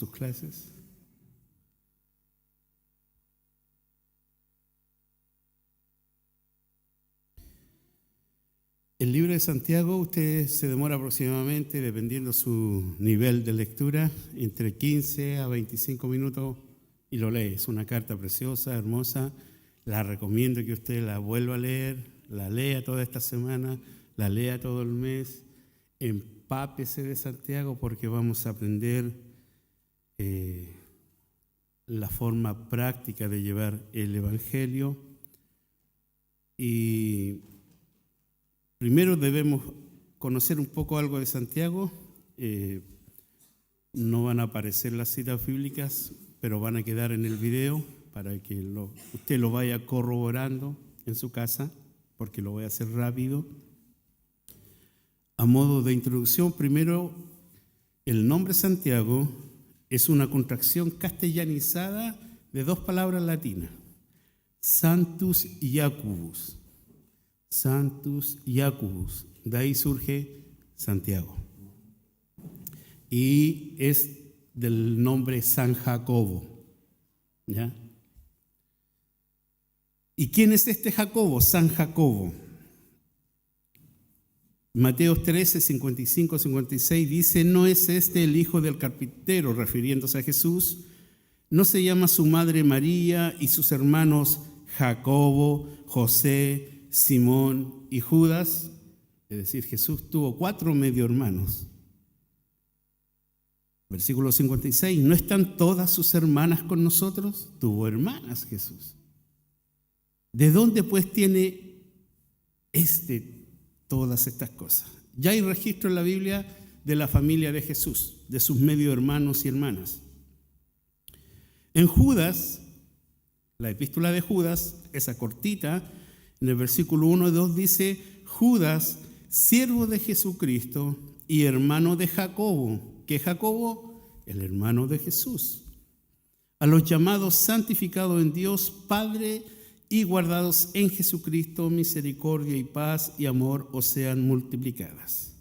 sus clases. El libro de Santiago, usted se demora aproximadamente, dependiendo su nivel de lectura, entre 15 a 25 minutos y lo lee. Es una carta preciosa, hermosa. La recomiendo que usted la vuelva a leer, la lea toda esta semana, la lea todo el mes. Empápese de Santiago porque vamos a aprender la forma práctica de llevar el Evangelio. Y primero debemos conocer un poco algo de Santiago. No van a aparecer las citas bíblicas, pero van a quedar en el video para que usted lo vaya corroborando en su casa, porque lo voy a hacer rápido. A modo de introducción, primero, el nombre Santiago es una contracción castellanizada de dos palabras latinas, Sanctus Iacobus. Sanctus Iacobus, de ahí surge Santiago. Y es del nombre San Jacobo, ¿ya? ¿Y quién es este Jacobo? San Jacobo. Mateo 13, 55, 56 dice: ¿no es este el hijo del carpintero? Refiriéndose a Jesús. ¿No se llama su madre María y sus hermanos Jacobo, José, Simón y Judas? Es decir, Jesús tuvo 4 medio hermanos. Versículo 56, ¿no están todas sus hermanas con nosotros? Tuvo hermanas Jesús. ¿De dónde pues tiene todas estas cosas? Ya hay registro en la Biblia de la familia de Jesús, de sus medio hermanos y hermanas. En Judas, la epístola de Judas, esa cortita, en el versículo 1 y 2 dice: Judas, siervo de Jesucristo y hermano de Jacobo. ¿Qué Jacobo? El hermano de Jesús. A los llamados santificados en Dios Padre y guardados en Jesucristo, misericordia y paz y amor os sean multiplicadas.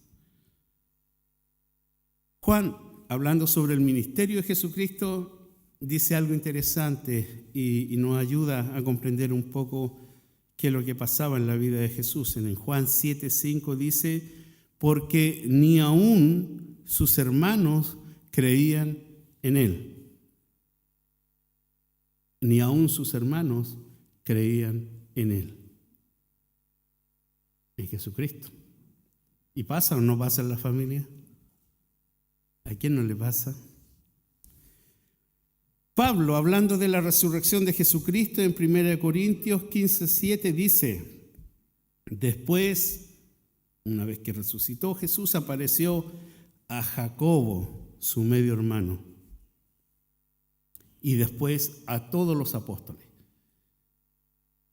Juan, hablando sobre el ministerio de Jesucristo, dice algo interesante y nos ayuda a comprender un poco qué es lo que pasaba en la vida de Jesús. En Juan 7:5 dice: porque ni aún sus hermanos creían en él. Ni aún sus hermanos creían en él, en Jesucristo. ¿Y pasa o no pasa en la familia? ¿A quién no le pasa? Pablo, hablando de la resurrección de Jesucristo en 1 Corintios 15:7, dice: después, una vez que resucitó, Jesús apareció a Jacobo, su medio hermano, y después a todos los apóstoles.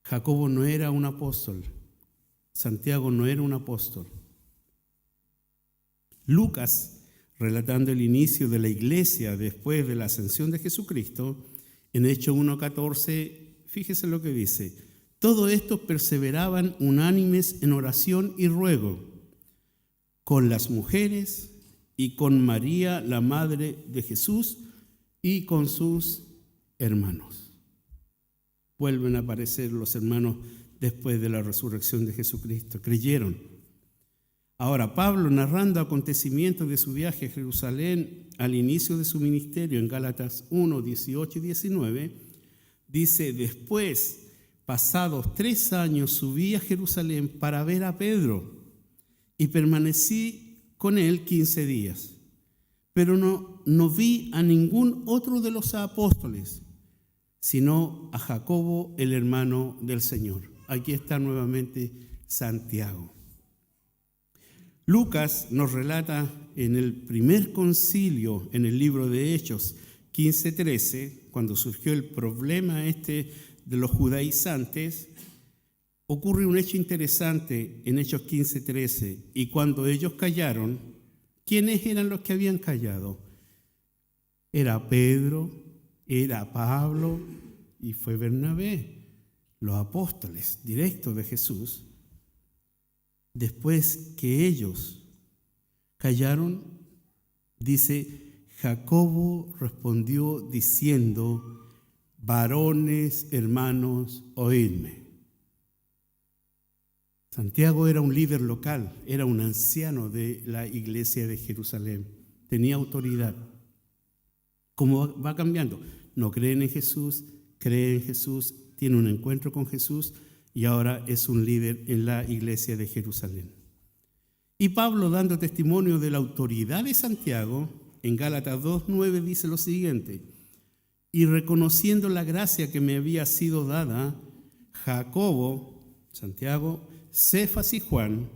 Jacobo no era un apóstol, Santiago no era un apóstol. Lucas, relatando el inicio de la iglesia después de la ascensión de Jesucristo, en Hechos 1:14, fíjese lo que dice: todo esto perseveraban unánimes en oración y ruego, con las mujeres y con María, la madre de Jesús, y con sus hermanos. Vuelven a aparecer los hermanos después de la resurrección de Jesucristo. Creyeron. Ahora, Pablo, narrando acontecimientos de su viaje a Jerusalén al inicio de su ministerio en Gálatas 1, 18 y 19, dice: después, pasados 3 años, subí a Jerusalén para ver a Pedro y permanecí con él 15 días. Pero no vi a ningún otro de los apóstoles, sino a Jacobo, el hermano del Señor. Aquí está nuevamente Santiago. Lucas nos relata en el primer concilio, en el libro de Hechos 15:13, cuando surgió el problema de los judaizantes, ocurre un hecho interesante en Hechos 15:13. Y cuando ellos callaron, ¿quiénes eran los que habían callado? Era Pedro, era Pablo y fue Bernabé, los apóstoles directos de Jesús. Después que ellos callaron, dice: Jacobo respondió diciendo: varones, hermanos, oídme. Santiago era un líder local, era un anciano de la iglesia de Jerusalén, tenía autoridad. ¿Cómo va cambiando? No creen en Jesús, cree en Jesús, tiene un encuentro con Jesús y ahora es un líder en la iglesia de Jerusalén. Y Pablo, dando testimonio de la autoridad de Santiago, en Gálatas 2:9 dice lo siguiente: y reconociendo la gracia que me había sido dada, Jacobo, Santiago, Cefas y Juan,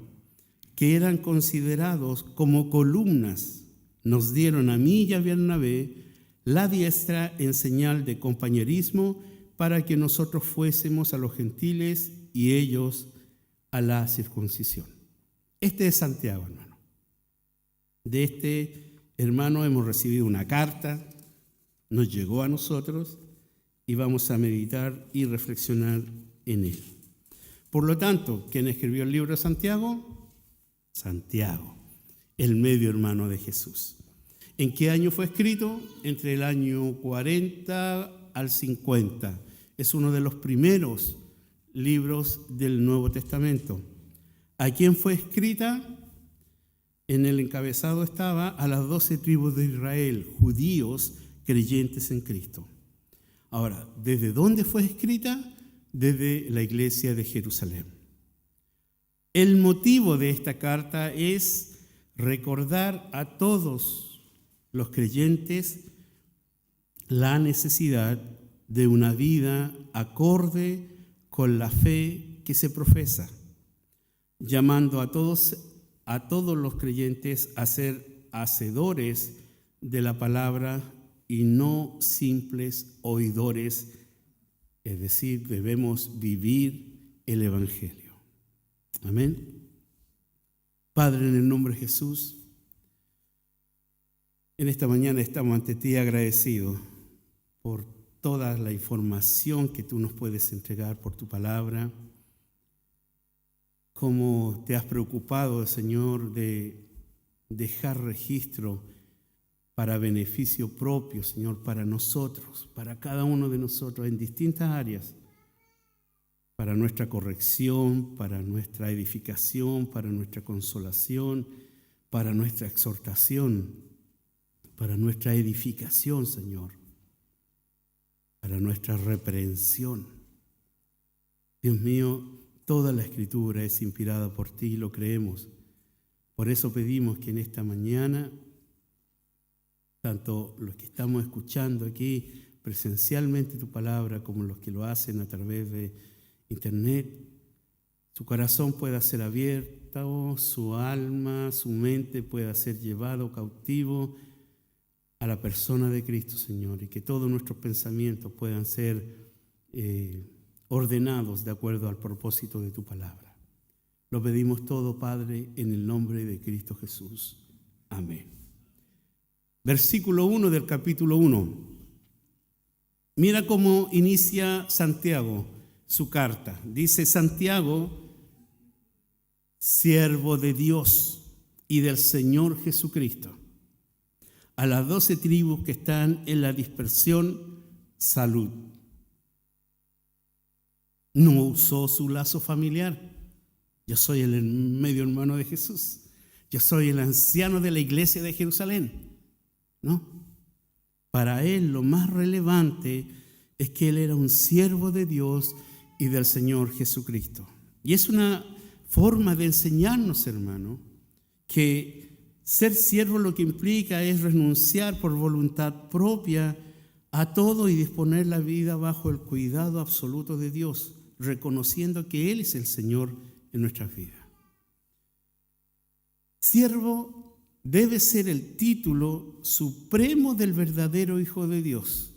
que eran considerados como columnas, nos dieron a mí y a Bernabé la diestra en señal de compañerismo para que nosotros fuésemos a los gentiles y ellos a la circuncisión. Este es Santiago, hermano. De este hermano hemos recibido una carta, nos llegó a nosotros y vamos a meditar y reflexionar en él. Por lo tanto, ¿quién escribió el libro de Santiago? Santiago, el medio hermano de Jesús. ¿En qué año fue escrito? Entre el año 40 al 50. Es uno de los primeros libros del Nuevo Testamento. ¿A quién fue escrita? En el encabezado estaba a las 12 tribus de Israel, judíos creyentes en Cristo. Ahora, ¿desde dónde fue escrita? Desde la iglesia de Jerusalén. El motivo de esta carta es recordar a todos los creyentes la necesidad de una vida acorde con la fe que se profesa, llamando a todos los creyentes a ser hacedores de la palabra y no simples oidores. Es decir, debemos vivir el Evangelio. Amén. Padre, en el nombre de Jesús, en esta mañana estamos ante ti agradecidos por toda la información que tú nos puedes entregar por tu palabra, cómo te has preocupado, Señor, de dejar registro para beneficio propio, Señor, para nosotros, para cada uno de nosotros en distintas áreas, para nuestra corrección, para nuestra edificación, para nuestra consolación, para nuestra exhortación, para nuestra edificación, Señor, para nuestra reprensión. Dios mío, toda la Escritura es inspirada por ti y lo creemos. Por eso pedimos que en esta mañana, tanto los que estamos escuchando aquí presencialmente tu palabra como los que lo hacen a través de internet, su corazón pueda ser abierto, su alma, su mente pueda ser llevado cautivo a la persona de Cristo, Señor, y que todos nuestros pensamientos puedan ser ordenados de acuerdo al propósito de tu palabra. Lo pedimos todo, Padre, en el nombre de Cristo Jesús. Amén. Versículo 1 del capítulo 1. Mira cómo inicia Santiago su carta. Dice: Santiago, siervo de Dios y del Señor Jesucristo, a las 12 tribus que están en la dispersión, salud. No usó su lazo familiar. Yo soy el medio hermano de Jesús. Yo soy el anciano de la iglesia de Jerusalén. No. Para él lo más relevante es que él era un siervo de Dios y del Señor Jesucristo. Y es una forma de enseñarnos, hermano, que ser siervo lo que implica es renunciar por voluntad propia a todo y disponer la vida bajo el cuidado absoluto de Dios, reconociendo que Él es el Señor en nuestras vidas. Siervo debe ser el título supremo del verdadero Hijo de Dios.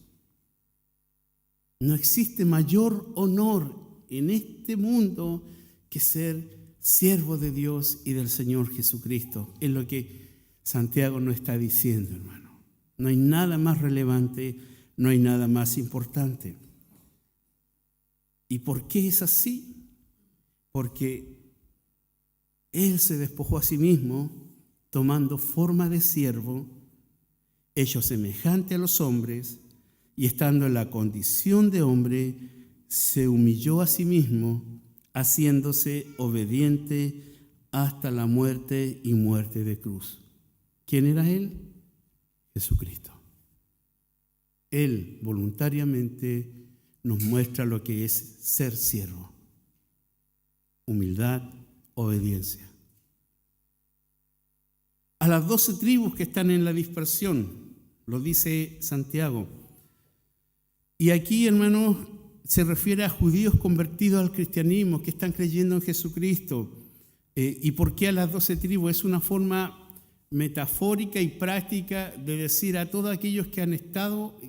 No existe mayor honor en este mundo que ser siervo de Dios y del Señor Jesucristo. Es lo que Santiago nos está diciendo, hermano. No hay nada más relevante, no hay nada más importante. ¿Y por qué es así? Porque Él se despojó a sí mismo, tomando forma de siervo, hecho semejante a los hombres, y estando en la condición de hombre, se humilló a sí mismo, haciéndose obediente hasta la muerte y muerte de cruz. ¿Quién era Él? Jesucristo. Él voluntariamente nos muestra lo que es ser siervo. Humildad, obediencia. A las 12 tribus que están en la dispersión, lo dice Santiago. Y aquí, hermanos, se refiere a judíos convertidos al cristianismo, que están creyendo en Jesucristo. ¿Y por qué a las 12 tribus? Es una forma metafórica y práctica de decir a todos aquellos que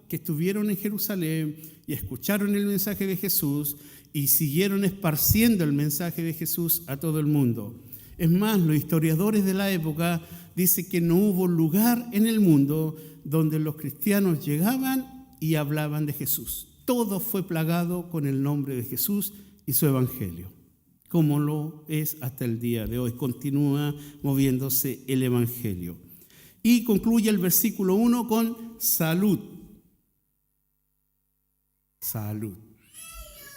estuvieron en Jerusalén y escucharon el mensaje de Jesús y siguieron esparciendo el mensaje de Jesús a todo el mundo. Es más, los historiadores de la época dicen que no hubo lugar en el mundo donde los cristianos llegaban y hablaban de Jesús. Todo fue plagado con el nombre de Jesús y su evangelio, como lo es hasta el día de hoy. Continúa moviéndose el evangelio. Y concluye el versículo 1 con salud. Salud.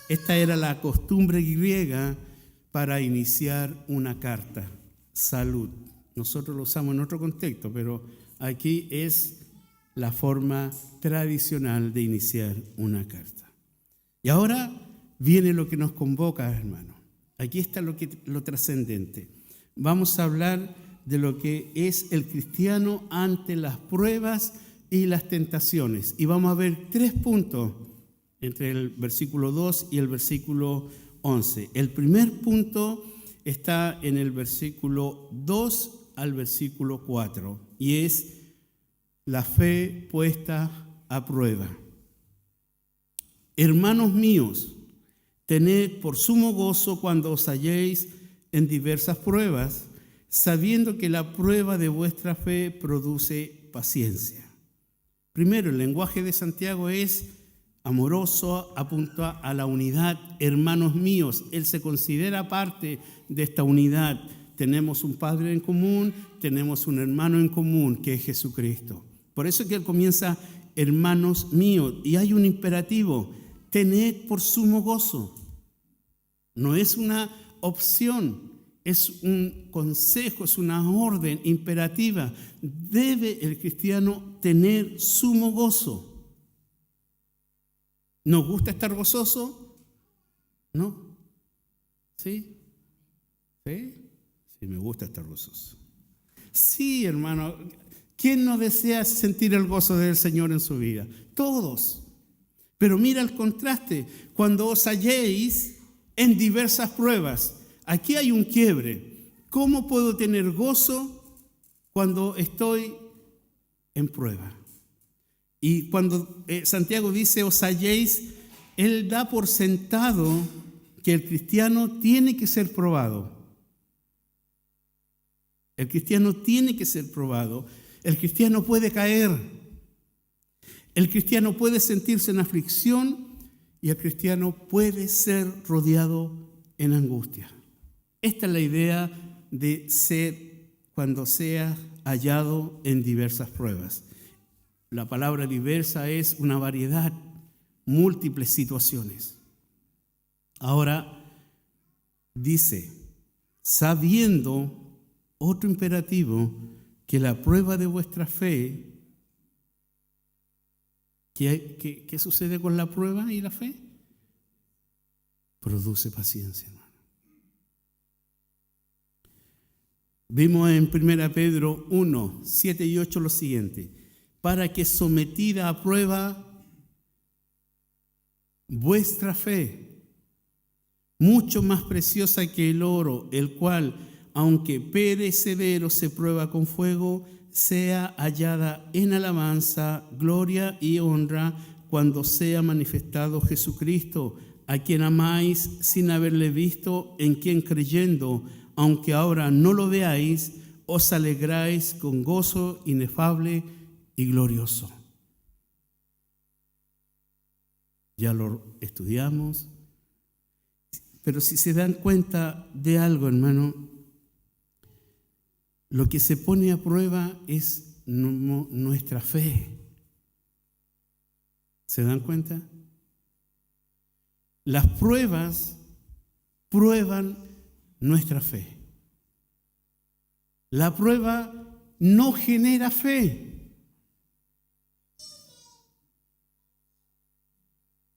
Esta era la costumbre griega para iniciar una carta. Salud. Nosotros lo usamos en otro contexto, pero aquí es la forma tradicional de iniciar una carta. Y ahora viene lo que nos convoca, hermano. Aquí está lo trascendente. Vamos a hablar de lo que es el cristiano ante las pruebas y las tentaciones. Y vamos a ver 3 puntos entre el versículo 2 y el versículo 11. El primer punto está en el versículo 2 al versículo 4 y es la fe puesta a prueba. Hermanos míos, tened por sumo gozo cuando os halléis en diversas pruebas, sabiendo que la prueba de vuestra fe produce paciencia. Primero, el lenguaje de Santiago es amoroso, apunta a la unidad. Hermanos míos, él se considera parte de esta unidad. Tenemos un Padre en común, tenemos un hermano en común, que es Jesucristo. Por eso que él comienza, hermanos míos, y hay un imperativo, tened por sumo gozo. No es una opción, es un consejo, es una orden imperativa. Debe el cristiano tener sumo gozo. ¿Nos gusta estar gozoso? ¿No? ¿Sí? ¿Sí? Sí, me gusta estar gozoso. Sí, hermano. ¿Quién no desea sentir el gozo del Señor en su vida? Todos. Pero mira el contraste. Cuando os halléis en diversas pruebas, aquí hay un quiebre. ¿Cómo puedo tener gozo cuando estoy en prueba? Y cuando Santiago dice os halléis, él da por sentado que el cristiano tiene que ser probado. El cristiano tiene que ser probado. El cristiano puede caer. El cristiano puede sentirse en aflicción y el cristiano puede ser rodeado en angustia. Esta es la idea de ser cuando sea hallado en diversas pruebas. La palabra diversa es una variedad, múltiples situaciones. Ahora dice, sabiendo, otro imperativo, que la prueba de vuestra fe, ¿qué sucede con la prueba y la fe? Produce paciencia, hermano. Vimos en 1 Pedro 1, 7 y 8 lo siguiente: para que sometida a prueba vuestra fe, mucho más preciosa que el oro, el cual, aunque perecedero se prueba con fuego, sea hallada en alabanza, gloria y honra cuando sea manifestado Jesucristo, a quien amáis sin haberle visto, en quien creyendo, aunque ahora no lo veáis, os alegráis con gozo inefable y glorioso. Ya lo estudiamos, pero si se dan cuenta de algo, hermano, lo que se pone a prueba es nuestra fe. ¿Se dan cuenta? Las pruebas prueban nuestra fe. La prueba no genera fe.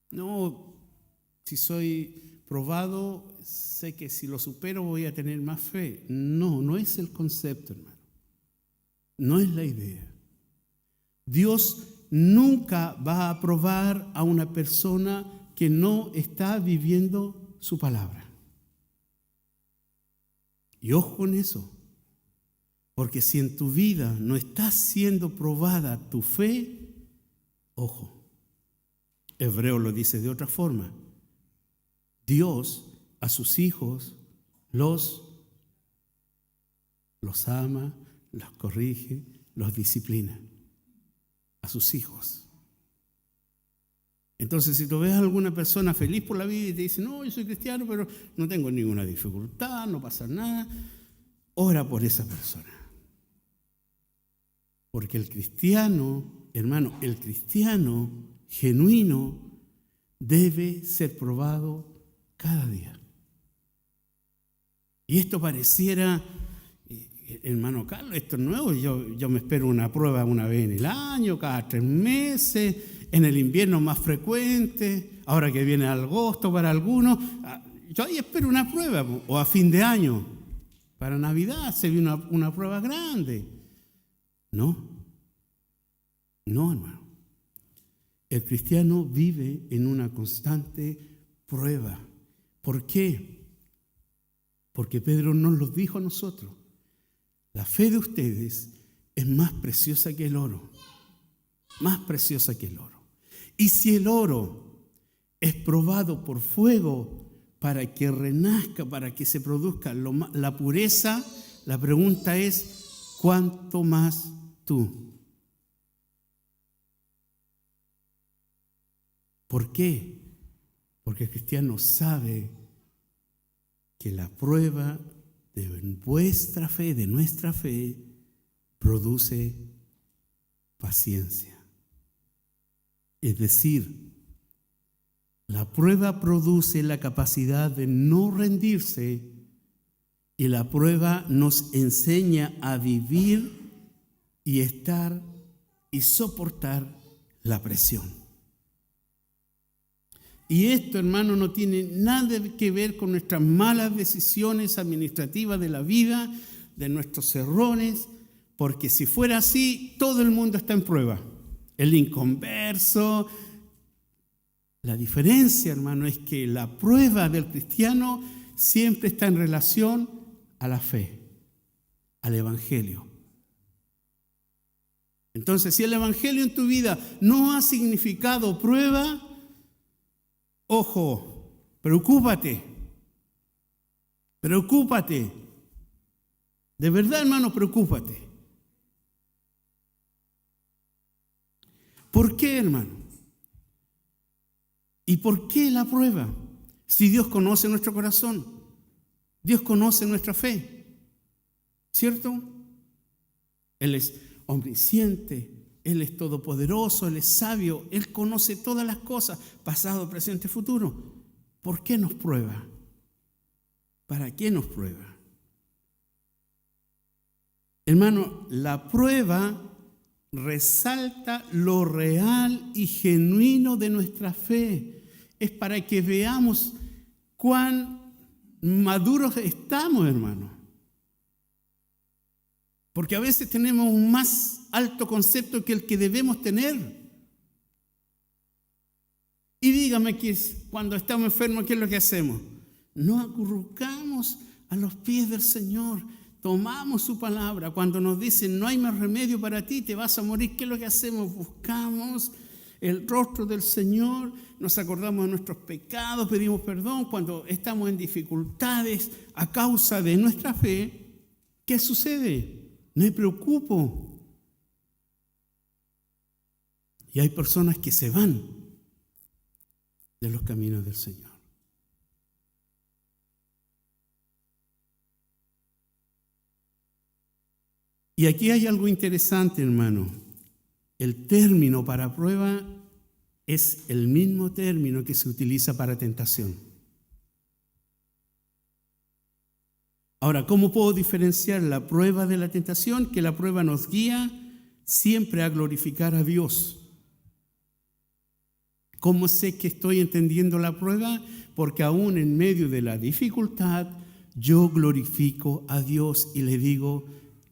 No, si soy probado, sé que si lo supero voy a tener más fe. No, no es el concepto, hermano. No es la idea. Dios nunca va a probar a una persona que no está viviendo su palabra. Y ojo con eso, porque si en tu vida no está siendo probada tu fe, ojo, Hebreo lo dice de otra forma, Dios a sus hijos los ama, los corrige, los disciplina, a sus hijos. Entonces, si tú ves a alguna persona feliz por la vida y te dice, no, yo soy cristiano, pero no tengo ninguna dificultad, no pasa nada, ora por esa persona. Porque el cristiano, hermano, el cristiano genuino debe ser probado cada día. Y esto pareciera, hermano Carlos, esto es nuevo, yo me espero una prueba una vez en el año, cada 3 meses, en el invierno más frecuente, ahora que viene agosto para algunos, yo ahí espero una prueba, o a fin de año, para Navidad se viene una prueba grande. No, hermano. El cristiano vive en una constante prueba. ¿Por qué? Porque Pedro nos lo dijo a nosotros. La fe de ustedes es más preciosa que el oro. Más preciosa que el oro. Y si el oro es probado por fuego para que renazca, para que se produzca la pureza, la pregunta es, ¿cuánto más tú? ¿Por qué? Porque el cristiano sabe que la prueba de vuestra fe, de nuestra fe, produce paciencia. Es decir, la prueba produce la capacidad de no rendirse y la prueba nos enseña a vivir y estar y soportar la presión. Y esto, hermano, no tiene nada que ver con nuestras malas decisiones administrativas de la vida, de nuestros errores, porque si fuera así, todo el mundo está en prueba. El inconverso. La diferencia, hermano, es que la prueba del cristiano siempre está en relación a la fe, al evangelio. Entonces, si el evangelio en tu vida no ha significado prueba, ojo, preocúpate. De verdad, hermano, preocúpate. ¿Por qué, hermano? ¿Y por qué la prueba? Si Dios conoce nuestro corazón, Dios conoce nuestra fe, ¿cierto? Él es omnisciente, Él es todopoderoso, Él es sabio, Él conoce todas las cosas, pasado, presente, futuro. ¿Por qué nos prueba? ¿Para qué nos prueba? Hermano, la prueba resalta lo real y genuino de nuestra fe. Es para que veamos cuán maduros estamos, hermano. Porque a veces tenemos un más alto concepto que el que debemos tener. Y dígame que cuando estamos enfermos, ¿qué es lo que hacemos? Nos acurrucamos a los pies del Señor. Tomamos su palabra. Cuando nos dicen no hay más remedio para ti, te vas a morir, ¿qué es lo que hacemos? Buscamos el rostro del Señor, nos acordamos de nuestros pecados, pedimos perdón. Cuando estamos en dificultades a causa de nuestra fe, ¿qué sucede? Me preocupo. Y hay personas que se van de los caminos del Señor. Y aquí hay algo interesante, hermano. El término para prueba es el mismo término que se utiliza para tentación. Ahora, ¿cómo puedo diferenciar la prueba de la tentación? Que la prueba nos guía siempre a glorificar a Dios. ¿Cómo sé que estoy entendiendo la prueba? Porque aún en medio de la dificultad, yo glorifico a Dios y le digo,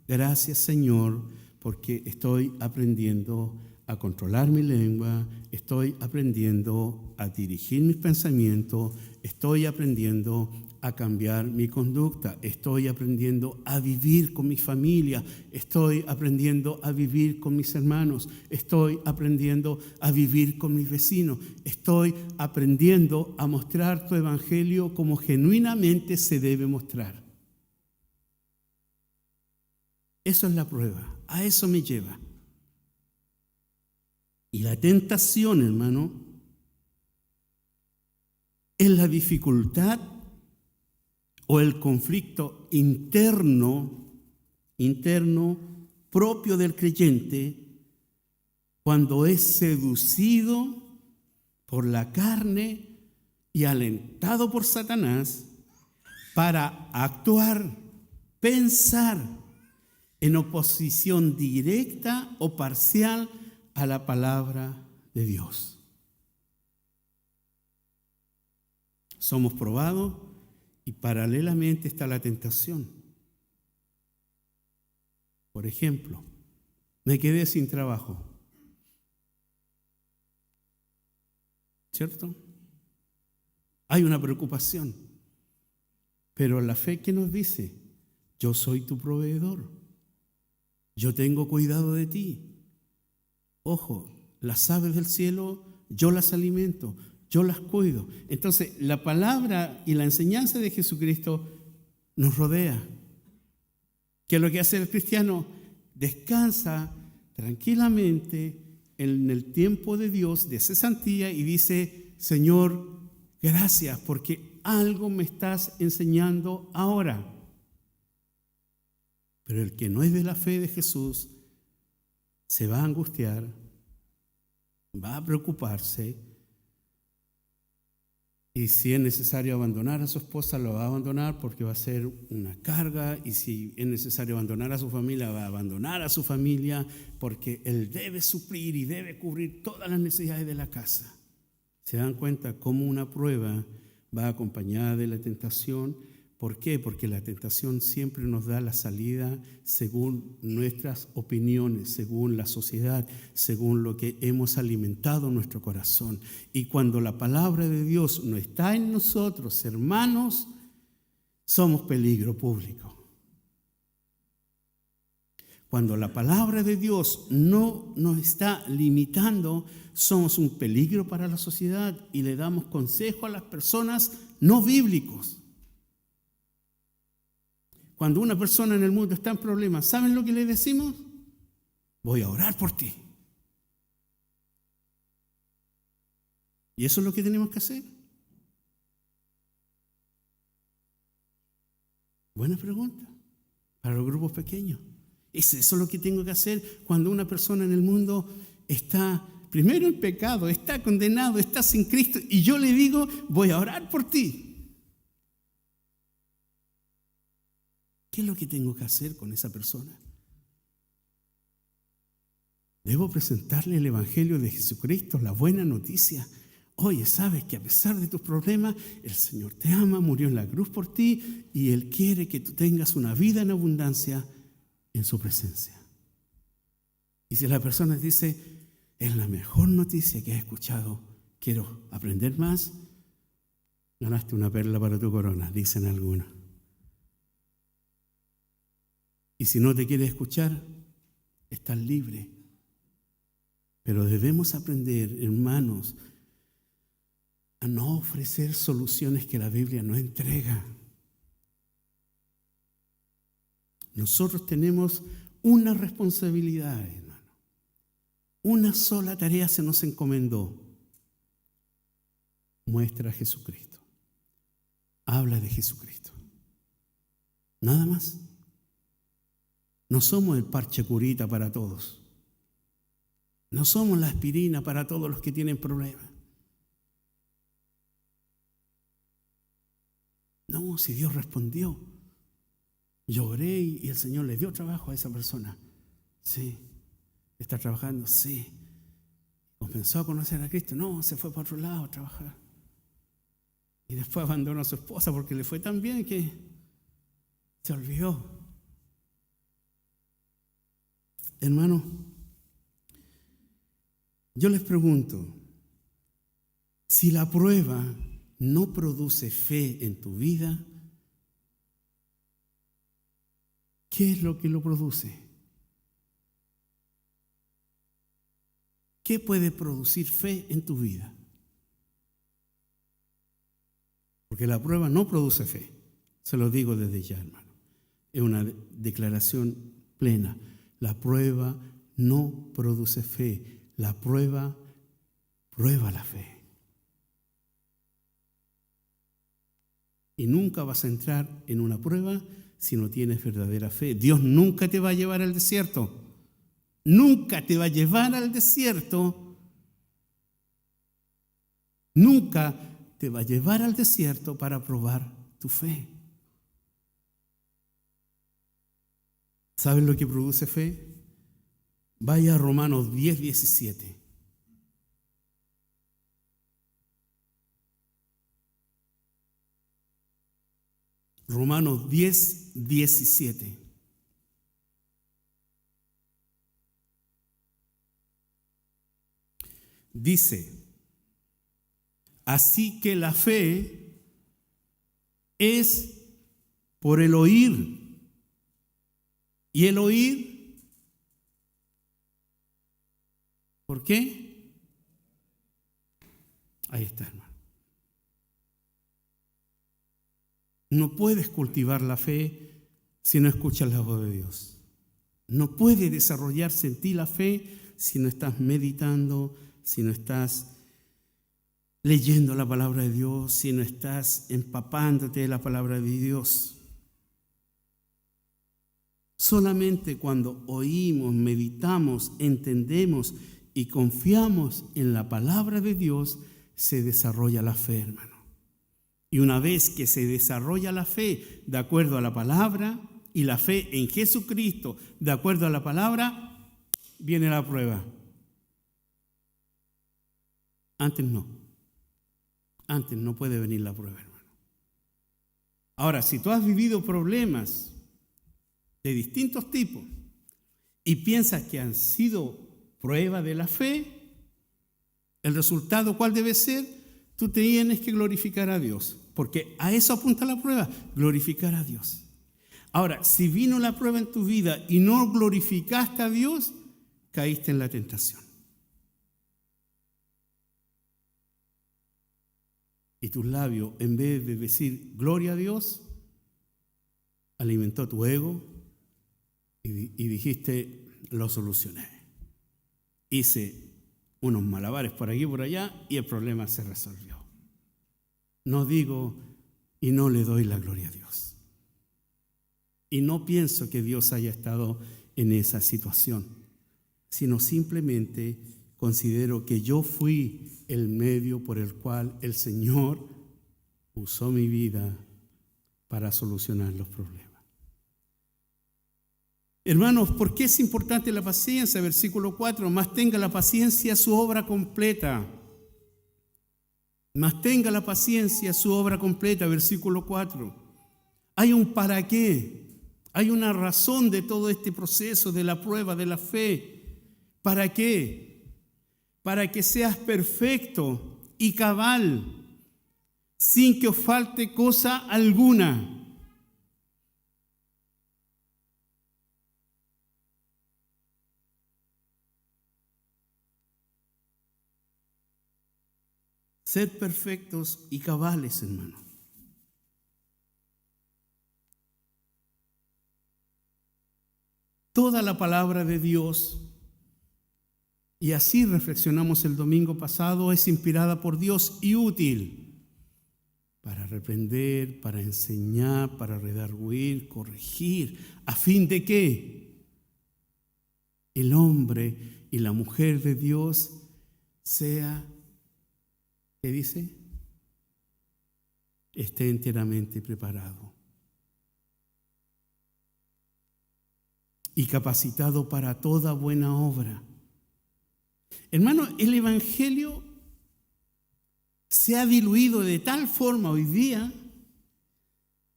gracias Señor, porque estoy aprendiendo a controlar mi lengua, estoy aprendiendo a dirigir mis pensamientos, estoy aprendiendo a cambiar mi conducta, estoy aprendiendo a vivir con mi familia, estoy aprendiendo a vivir con mis hermanos, estoy aprendiendo a vivir con mis vecinos, estoy aprendiendo a mostrar tu evangelio como genuinamente se debe mostrar. Eso es la prueba, a eso me lleva. Y la tentación, hermano, es la dificultad o el conflicto interno propio del creyente cuando es seducido por la carne y alentado por Satanás para actuar, pensar en oposición directa o parcial a la palabra de Dios. Somos probados y paralelamente está la tentación. Por ejemplo, me quedé sin trabajo, ¿cierto? Hay una preocupación, pero la fe que nos dice, yo soy tu proveedor, yo tengo cuidado de ti. Ojo, las aves del cielo, yo las alimento, yo las cuido. Entonces, la palabra y la enseñanza de Jesucristo nos rodea. ¿Qué es lo que hace el cristiano? Descansa tranquilamente en el tiempo de Dios, de cesantía, y dice, Señor, gracias, porque algo me estás enseñando ahora. Pero el que no es de la fe de Jesús se va a angustiar, va a preocuparse, y si es necesario abandonar a su esposa, lo va a abandonar porque va a ser una carga, y si es necesario abandonar a su familia, va a abandonar a su familia porque él debe suplir y debe cubrir todas las necesidades de la casa. ¿Se dan cuenta cómo una prueba va acompañada de la tentación? ¿Por qué? Porque la tentación siempre nos da la salida según nuestras opiniones, según la sociedad, según lo que hemos alimentado en nuestro corazón. Y cuando la palabra de Dios no está en nosotros, hermanos, somos peligro público. Cuando la palabra de Dios no nos está limitando, somos un peligro para la sociedad y le damos consejo a las personas no bíblicos. Cuando una persona en el mundo está en problemas, ¿saben lo que le decimos? Voy a orar por ti. ¿Y eso es lo que tenemos que hacer? Buena pregunta para los grupos pequeños. ¿Es eso lo que tengo que hacer cuando una persona en el mundo está primero en pecado, está condenado, está sin Cristo, y yo le digo, voy a orar por ti? ¿Qué es lo que tengo que hacer con esa persona? Debo presentarle el Evangelio de Jesucristo, la buena noticia. Oye, sabes que a pesar de tus problemas, el Señor te ama, murió en la cruz por ti, y Él quiere que tú tengas una vida en abundancia en su presencia. Y si la persona dice, es la mejor noticia que he escuchado, quiero aprender más, ganaste una perla para tu corona, dicen algunos. Y si no te quiere escuchar, estás libre. Pero debemos aprender, hermanos, a no ofrecer soluciones que la Biblia no entrega. Nosotros tenemos una responsabilidad, hermano. Una sola tarea se nos encomendó. Muestra a Jesucristo. Habla de Jesucristo. Nada más. No somos el parche curita para todos. No somos la aspirina para todos los que tienen problemas. No, si Dios respondió. Lloré y el Señor le dio trabajo a esa persona. Sí. ¿Está trabajando? Sí. ¿Comenzó a conocer a Cristo? No, se fue para otro lado a trabajar. Y después abandonó a su esposa porque le fue tan bien que se olvidó. Hermano, yo les pregunto, si la prueba no produce fe en tu vida, ¿qué es lo que lo produce? ¿Qué puede producir fe en tu vida? Porque la prueba no produce fe. Se lo digo desde ya, hermano. Es una declaración plena. La prueba no produce fe. La prueba prueba la fe. Y nunca vas a entrar en una prueba si no tienes verdadera fe. Dios nunca te va a llevar al desierto. Nunca te va a llevar al desierto. Nunca te va a llevar al desierto para probar tu fe. ¿Sabes lo que produce fe? Vaya a Romanos 10, 17. Romanos 10, 17. Dice, así que la fe es por el oír. ¿Y el oír? ¿Por qué? Ahí está, hermano. No puedes cultivar la fe si no escuchas la voz de Dios. No puede desarrollarse en ti la fe si no estás meditando, si no estás leyendo la palabra de Dios, si no estás empapándote de la palabra de Dios. Solamente cuando oímos, meditamos, entendemos y confiamos en la palabra de Dios, se desarrolla la fe, hermano. Y una vez que se desarrolla la fe de acuerdo a la palabra y la fe en Jesucristo de acuerdo a la palabra, viene la prueba. Antes no. Antes no puede venir la prueba, hermano. Ahora, si tú has vivido problemas de distintos tipos y piensas que han sido prueba de la fe, el resultado, ¿cuál debe ser? Tú tienes que glorificar a Dios, porque a eso apunta la prueba, glorificar a Dios. Ahora, si vino la prueba en tu vida y no glorificaste a Dios, caíste en la tentación. Y tus labios, en vez de decir gloria a Dios, alimentó tu ego y dijiste, lo solucioné. Hice unos malabares por aquí y por allá y el problema se resolvió. No digo y no le doy la gloria a Dios. Y no pienso que Dios haya estado en esa situación, sino simplemente considero que yo fui el medio por el cual el Señor usó mi vida para solucionar los problemas. Hermanos, ¿por qué es importante la paciencia? Versículo 4, más tenga la paciencia su obra completa. Más tenga la paciencia su obra completa, versículo 4. Hay un para qué, hay una razón de todo este proceso de la prueba de la fe. ¿Para qué? Para que seas perfecto y cabal, sin que os falte cosa alguna. Sed perfectos y cabales, hermano. Toda la palabra de Dios, y así reflexionamos el domingo pasado, es inspirada por Dios y útil para reprender, para enseñar, para redarguir, corregir. ¿A fin de qué? el hombre y la mujer de Dios sea, ¿qué dice? Esté enteramente preparado y capacitado para toda buena obra. Hermano, el Evangelio se ha diluido de tal forma hoy día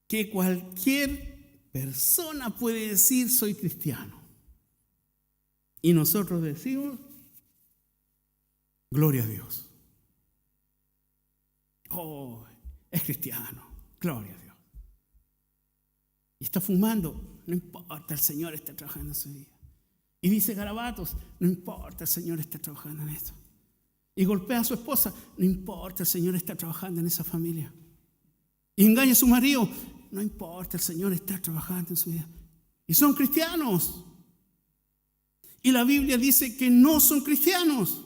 que cualquier persona puede decir soy cristiano. Y nosotros decimos, gloria a Dios. Oh, es cristiano, gloria a Dios. Y está fumando, no importa, el Señor está trabajando en su vida. Y dice garabatos, no importa, el Señor está trabajando en esto. Y golpea a su esposa, no importa, el Señor está trabajando en esa familia. Y engaña a su marido, no importa, el Señor está trabajando en su vida. Y son cristianos. Y la Biblia dice que no son cristianos.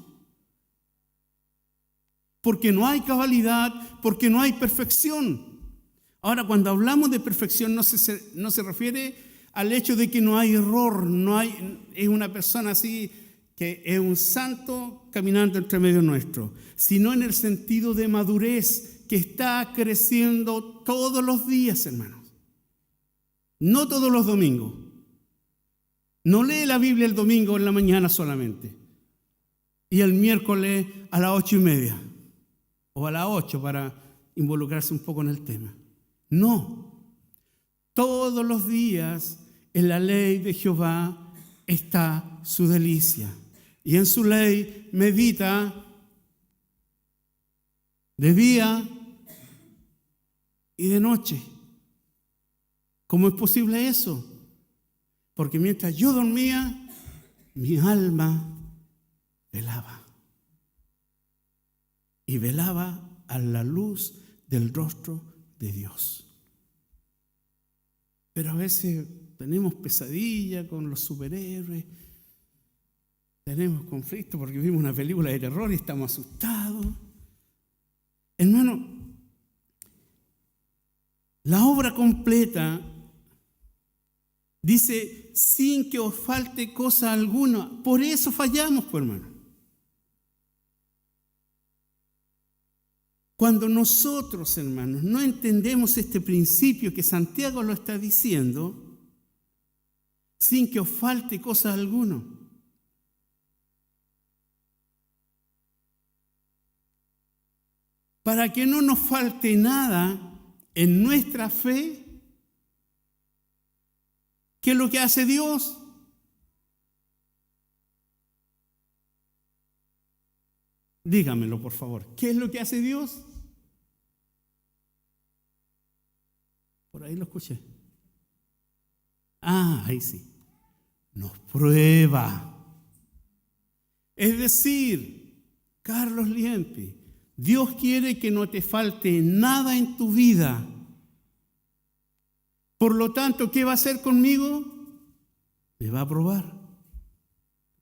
Porque no hay cabalidad, porque no hay perfección. Ahora, cuando hablamos de perfección no se refiere al hecho de que no hay error, es una persona así que es un santo caminando entre medio nuestro, sino en el sentido de madurez que está creciendo todos los días, hermanos. No todos los domingos. No lee la Biblia el domingo en la mañana solamente. Y el miércoles a las 8:30. O a las 8 para involucrarse un poco en el tema. No. Todos los días en la ley de Jehová está su delicia. Y en su ley medita de día y de noche. ¿Cómo es posible eso? Porque mientras yo dormía, mi alma velaba. Y velaba a la luz del rostro de Dios. Pero a veces tenemos pesadilla con los superhéroes, tenemos conflicto porque vimos una película de terror y estamos asustados. Hermano, la obra completa dice sin que os falte cosa alguna. Por eso fallamos, pues, hermano. Cuando nosotros, hermanos, no entendemos este principio que Santiago lo está diciendo, sin que os falte cosa alguna. Para que no nos falte nada en nuestra fe, ¿qué es lo que hace Dios? Dígamelo, por favor. ¿Qué es lo que hace Dios? Por ahí lo escuché. Ahí sí. Nos prueba. Es decir, Carlos Liempi, Dios quiere que no te falte nada en tu vida. Por lo tanto, ¿qué va a hacer conmigo? Me va a probar.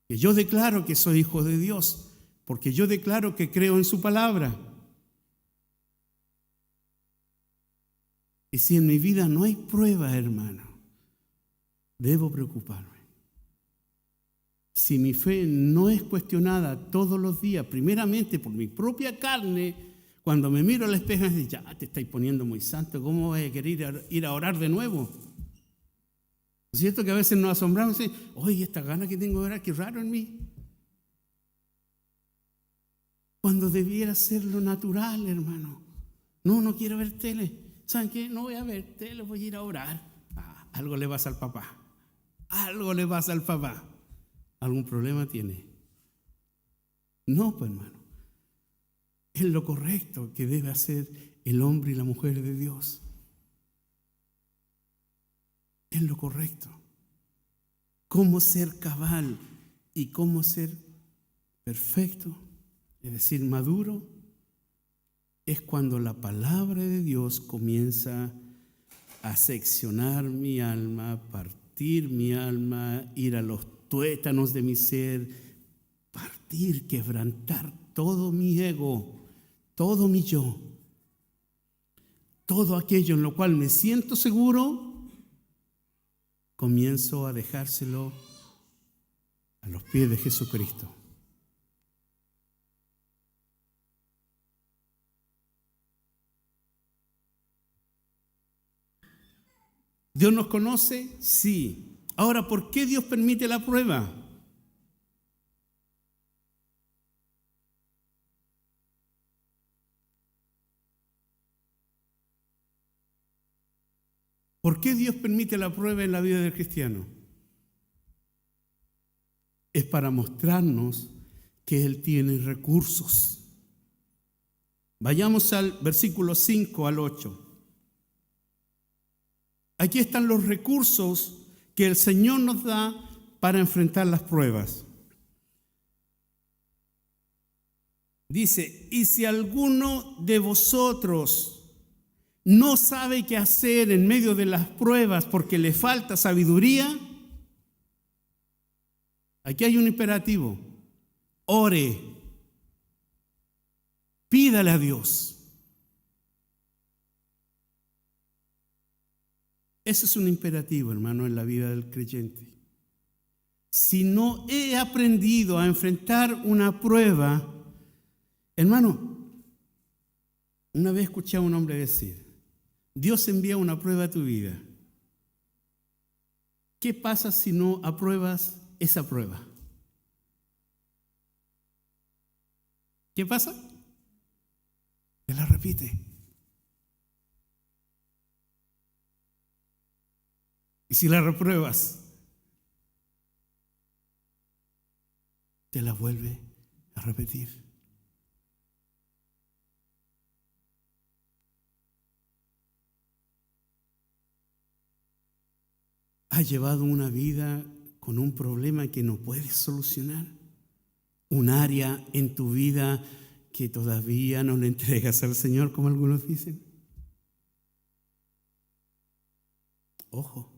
Que yo declaro que soy hijo de Dios. Porque yo declaro que creo en su palabra. Y si en mi vida no hay prueba, hermano, debo preocuparme. Si mi fe no es cuestionada todos los días, primeramente por mi propia carne, cuando me miro al espejo y digo, ya te estáis poniendo muy santo, ¿cómo voy a querer ir a orar de nuevo? ¿Es cierto que a veces nos asombramos y decimos, oye, esta gana que tengo de orar, qué raro en mí? Cuando debiera ser lo natural, hermano. No quiero ver tele. ¿Saben qué? No voy a ver tele, voy a ir a orar. Algo le pasa al papá. Algo le pasa al papá. ¿Algún problema tiene? No, pues, hermano. Es lo correcto que debe hacer el hombre y la mujer de Dios. Es lo correcto. Cómo ser cabal y cómo ser perfecto. Es decir, maduro, es cuando la palabra de Dios comienza a seccionar mi alma, partir mi alma, ir a los tuétanos de mi ser, partir, quebrantar todo mi ego, todo mi yo, todo aquello en lo cual me siento seguro, comienzo a dejárselo a los pies de Jesucristo. ¿Dios nos conoce? Sí. Ahora, ¿por qué Dios permite la prueba? ¿Por qué Dios permite la prueba en la vida del cristiano? Es para mostrarnos que Él tiene recursos. Vayamos al versículo 5 al 8. Aquí están los recursos que el Señor nos da para enfrentar las pruebas. Dice, y si alguno de vosotros no sabe qué hacer en medio de las pruebas porque le falta sabiduría, aquí hay un imperativo: ore, pídale a Dios. Ese es un imperativo, hermano, en la vida del creyente. Si no he aprendido a enfrentar una prueba, hermano, una vez escuché a un hombre decir: Dios envía una prueba a tu vida. ¿Qué pasa si no apruebas esa prueba? ¿Qué pasa? Te la repite. Y si la repruebas, te la vuelve a repetir. ¿Has llevado una vida con un problema que no puedes solucionar? ¿Un área en tu vida que todavía no le entregas al Señor, como algunos dicen? Ojo.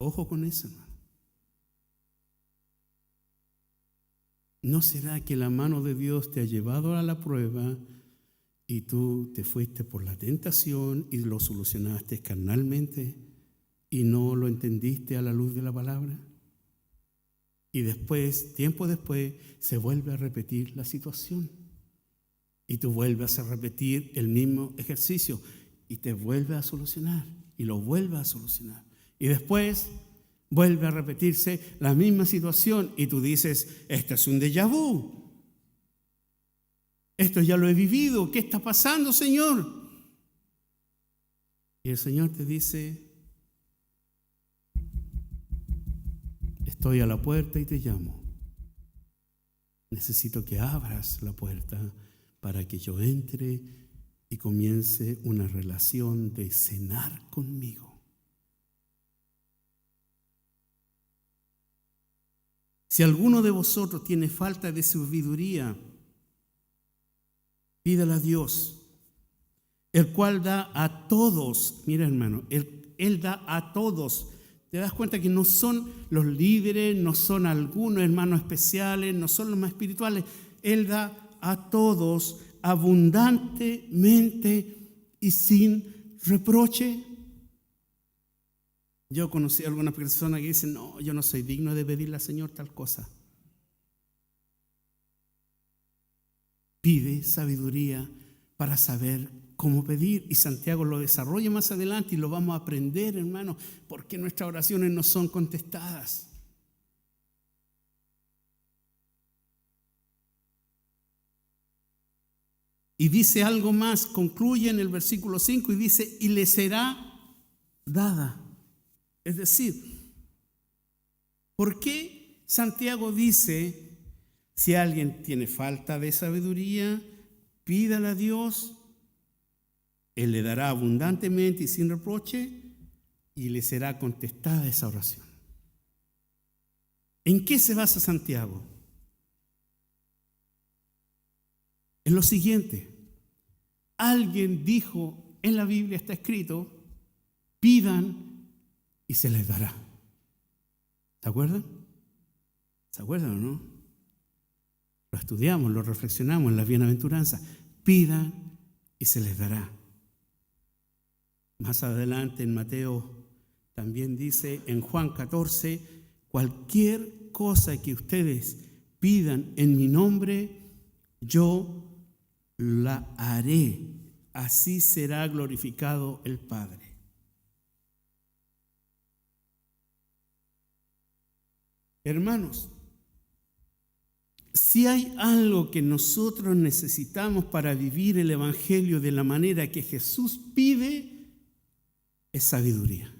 Ojo con eso, hermano. ¿No será que la mano de Dios te ha llevado a la prueba y tú te fuiste por la tentación y lo solucionaste carnalmente y no lo entendiste a la luz de la palabra? Y después, tiempo después, se vuelve a repetir la situación. Y tú vuelves a repetir el mismo ejercicio y te vuelve a solucionar y lo vuelve a solucionar. Y después vuelve a repetirse la misma situación y tú dices: esto es un déjà vu. Esto ya lo he vivido. ¿Qué está pasando, Señor? Y el Señor te dice: estoy a la puerta y te llamo. Necesito que abras la puerta para que yo entre y comience una relación de cenar conmigo. Si alguno de vosotros tiene falta de sabiduría, pídala a Dios, el cual da a todos. Mira, hermano, Él da a todos. ¿Te das cuenta que no son los líderes, no son algunos hermanos especiales, no son los más espirituales? Él da a todos abundantemente y sin reproche. Yo conocí a algunas personas que dicen: no, yo no soy digno de pedirle al Señor tal cosa. Pide sabiduría para saber cómo pedir, y Santiago lo desarrolla más adelante y lo vamos a aprender, hermano, porque nuestras oraciones no son contestadas. Y dice algo más, concluye en el versículo 5 y dice: y le será dada. Es decir, ¿por qué Santiago dice: si alguien tiene falta de sabiduría, pídale a Dios, Él le dará abundantemente y sin reproche, y le será contestada esa oración? ¿En qué se basa Santiago? En lo siguiente: alguien dijo en la Biblia, está escrito: pidan y se les dará. ¿Se acuerdan? ¿Se acuerdan o no? Lo estudiamos, lo reflexionamos en las bienaventuranzas. Pidan y se les dará. Más adelante en Mateo también dice, en Juan 14, cualquier cosa que ustedes pidan en mi nombre, yo la haré. Así será glorificado el Padre. Hermanos, si hay algo que nosotros necesitamos para vivir el Evangelio de la manera que Jesús pide, es sabiduría.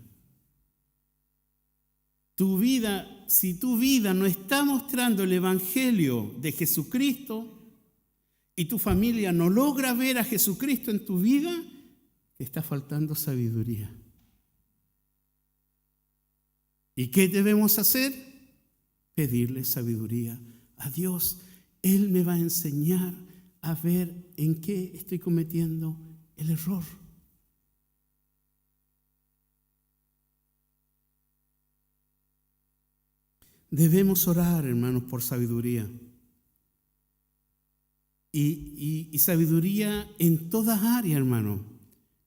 Si tu vida no está mostrando el Evangelio de Jesucristo y tu familia no logra ver a Jesucristo en tu vida, te está faltando sabiduría. ¿Y qué debemos hacer? Pedirle sabiduría a Dios. Él me va a enseñar a ver en qué estoy cometiendo el error. Debemos orar, hermanos, por sabiduría. Y sabiduría en todas áreas, hermano.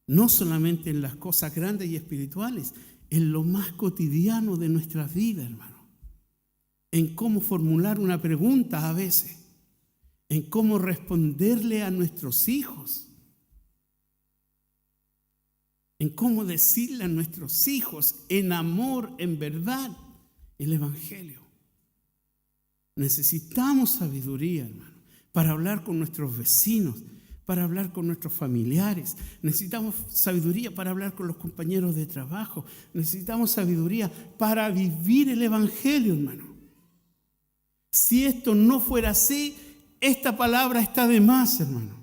No solamente en las cosas grandes y espirituales, en lo más cotidiano de nuestras vidas, hermano. En cómo formular una pregunta a veces. En cómo responderle a nuestros hijos. En cómo decirle a nuestros hijos en amor, en verdad, el Evangelio. Necesitamos sabiduría, hermano, para hablar con nuestros vecinos, para hablar con nuestros familiares. Necesitamos sabiduría para hablar con los compañeros de trabajo. Necesitamos sabiduría para vivir el Evangelio, hermano. Si esto no fuera así, esta palabra está de más, hermano.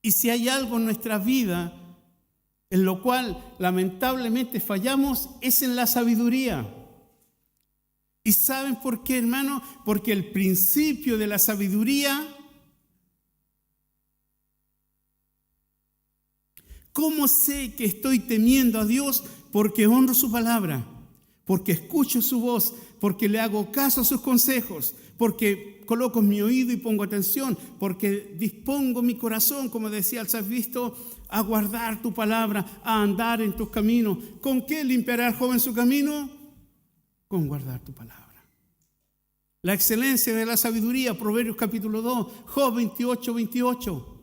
Y si hay algo en nuestra vida en lo cual lamentablemente fallamos, es en la sabiduría. ¿Y saben por qué, hermano? Porque el principio de la sabiduría, ¿cómo sé que estoy temiendo a Dios? Porque honro su palabra, porque escucho su voz, porque le hago caso a sus consejos, porque coloco mi oído y pongo atención, porque dispongo mi corazón, como decía el salmista, a guardar tu palabra, a andar en tus caminos. ¿Con qué limpiará el joven su camino? Con guardar tu palabra. La excelencia de la sabiduría, Proverbios capítulo 2, Job 28, 28.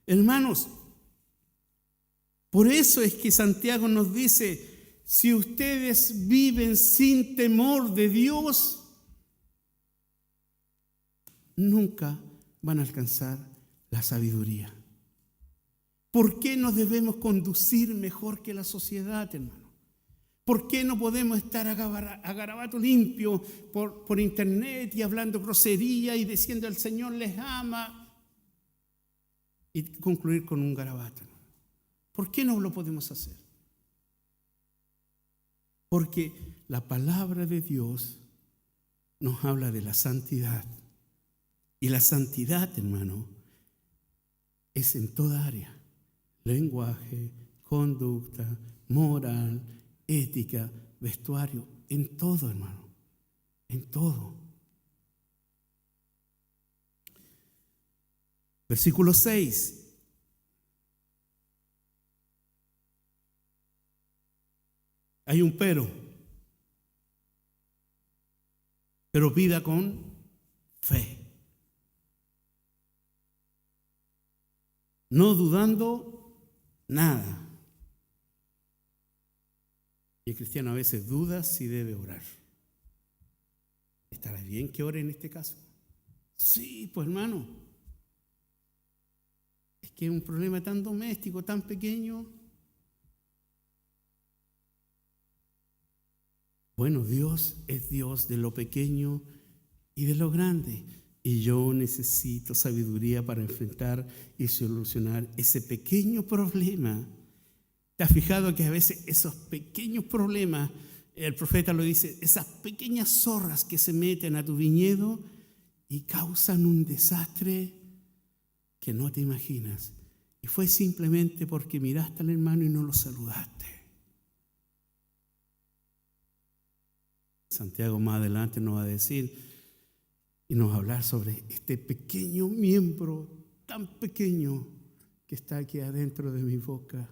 Hermanos, por eso es que Santiago nos dice, si ustedes viven sin temor de Dios, nunca van a alcanzar la sabiduría. ¿Por qué nos debemos conducir mejor que la sociedad, hermano? ¿Por qué no podemos estar a garabato limpio por internet y hablando grosería y diciendo el Señor les ama y concluir con un garabato? ¿Por qué no lo podemos hacer? Porque la palabra de Dios nos habla de la santidad. Y la santidad, hermano, es en toda área. Lenguaje, conducta, moral, ética, vestuario, en todo, hermano, en todo. Versículo 6. Hay un pero pida con fe. No dudando nada. Y el cristiano a veces duda si debe orar. ¿Estará bien que ore en este caso? Sí, pues hermano. Es que es un problema tan doméstico, tan pequeño. Bueno, Dios es Dios de lo pequeño y de lo grande. Y yo necesito sabiduría para enfrentar y solucionar ese pequeño problema. ¿Te has fijado que a veces esos pequeños problemas, el profeta lo dice, esas pequeñas zorras que se meten a tu viñedo y causan un desastre que no te imaginas? Y fue simplemente porque miraste al hermano y no lo saludaste. Santiago más adelante nos va a decir y nos va a hablar sobre este pequeño miembro tan pequeño que está aquí adentro de mi boca,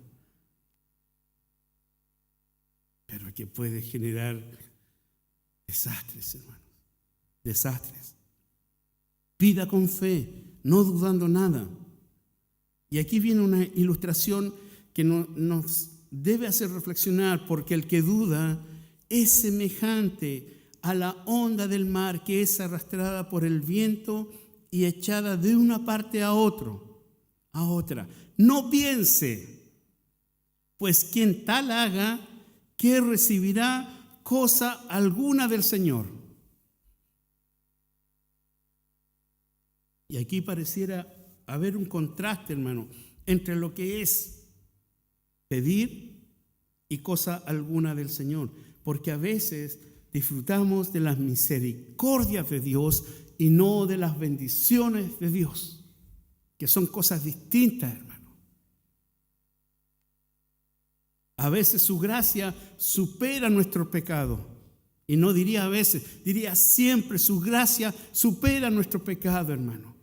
pero que puede generar desastres, hermanos, desastres. Pida con fe, no dudando nada. Y aquí viene una ilustración que nos debe hacer reflexionar, porque el que duda es semejante a la onda del mar que es arrastrada por el viento y echada de una parte a otra. No piense, pues quien tal haga, que recibirá cosa alguna del Señor. Y aquí pareciera haber un contraste, hermano, entre lo que es pedir y cosa alguna del Señor, porque a veces disfrutamos de las misericordias de Dios y no de las bendiciones de Dios, que son cosas distintas, hermano. A veces su gracia supera nuestro pecado. Y no diría a veces, diría siempre, su gracia supera nuestro pecado, hermano.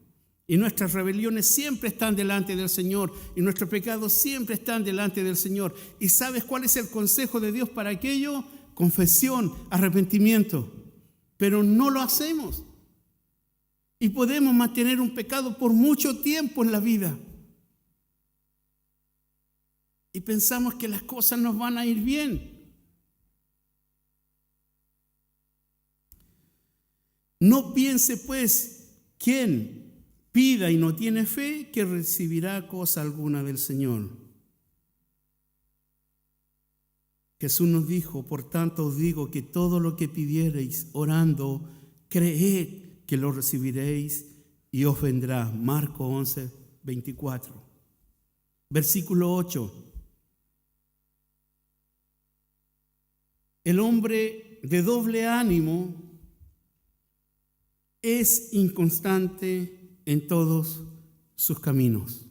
Y nuestras rebeliones siempre están delante del Señor, y nuestros pecados siempre están delante del Señor. ¿Y sabes cuál es el consejo de Dios para aquello? Confesión, arrepentimiento. Pero no lo hacemos. Y podemos mantener un pecado por mucho tiempo en la vida. Y pensamos que las cosas nos van a ir bien. No piense pues quien pida y no tiene fe, que recibirá cosa alguna del Señor. Jesús nos dijo: por tanto os digo que todo lo que pidiereis orando, creed que lo recibiréis y os vendrá. Marcos 11, 24. Versículo 8. El hombre de doble ánimo es inconstante en todos sus caminos.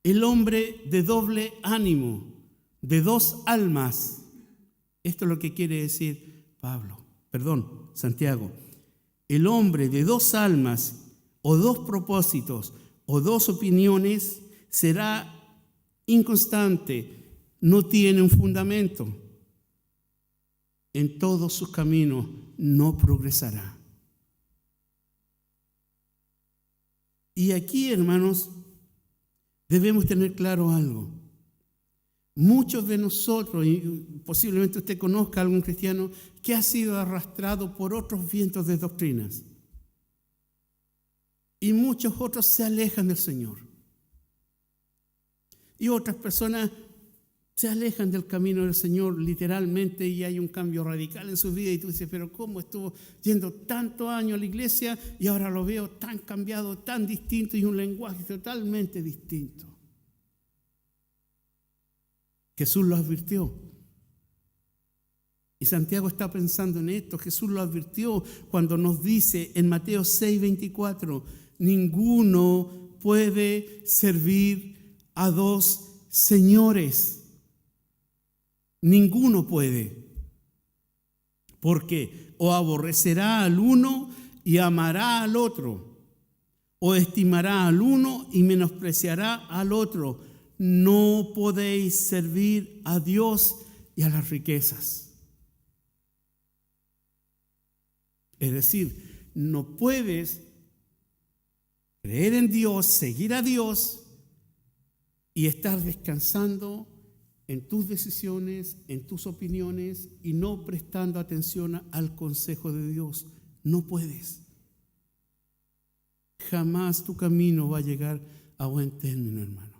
El hombre de doble ánimo, de dos almas. Esto es lo que quiere decir Santiago. El hombre de dos almas, o dos propósitos, o dos opiniones, será inconstante, no tiene un fundamento. En todos sus caminos no progresará. Y aquí, hermanos, debemos tener claro algo. Muchos de nosotros, y posiblemente usted conozca a algún cristiano que ha sido arrastrado por otros vientos de doctrinas. Y muchos otros se alejan del Señor. Y otras personas se alejan del camino del Señor literalmente, y hay un cambio radical en su vida. Y tú dices, pero ¿cómo estuvo yendo tantos años a la iglesia y ahora lo veo tan cambiado, tan distinto, y un lenguaje totalmente distinto? Jesús lo advirtió. Y Santiago está pensando en esto. Jesús lo advirtió cuando nos dice en Mateo 6:24, ninguno puede servir a dos señores. Ninguno puede. Porque o aborrecerá al uno y amará al otro, o estimará al uno y menospreciará al otro. No podéis servir a Dios y a las riquezas. Es decir, no puedes creer en Dios, seguir a Dios y estar descansando en tus decisiones, en tus opiniones, y no prestando atención al consejo de Dios. No puedes. Jamás tu camino va a llegar a buen término, hermano.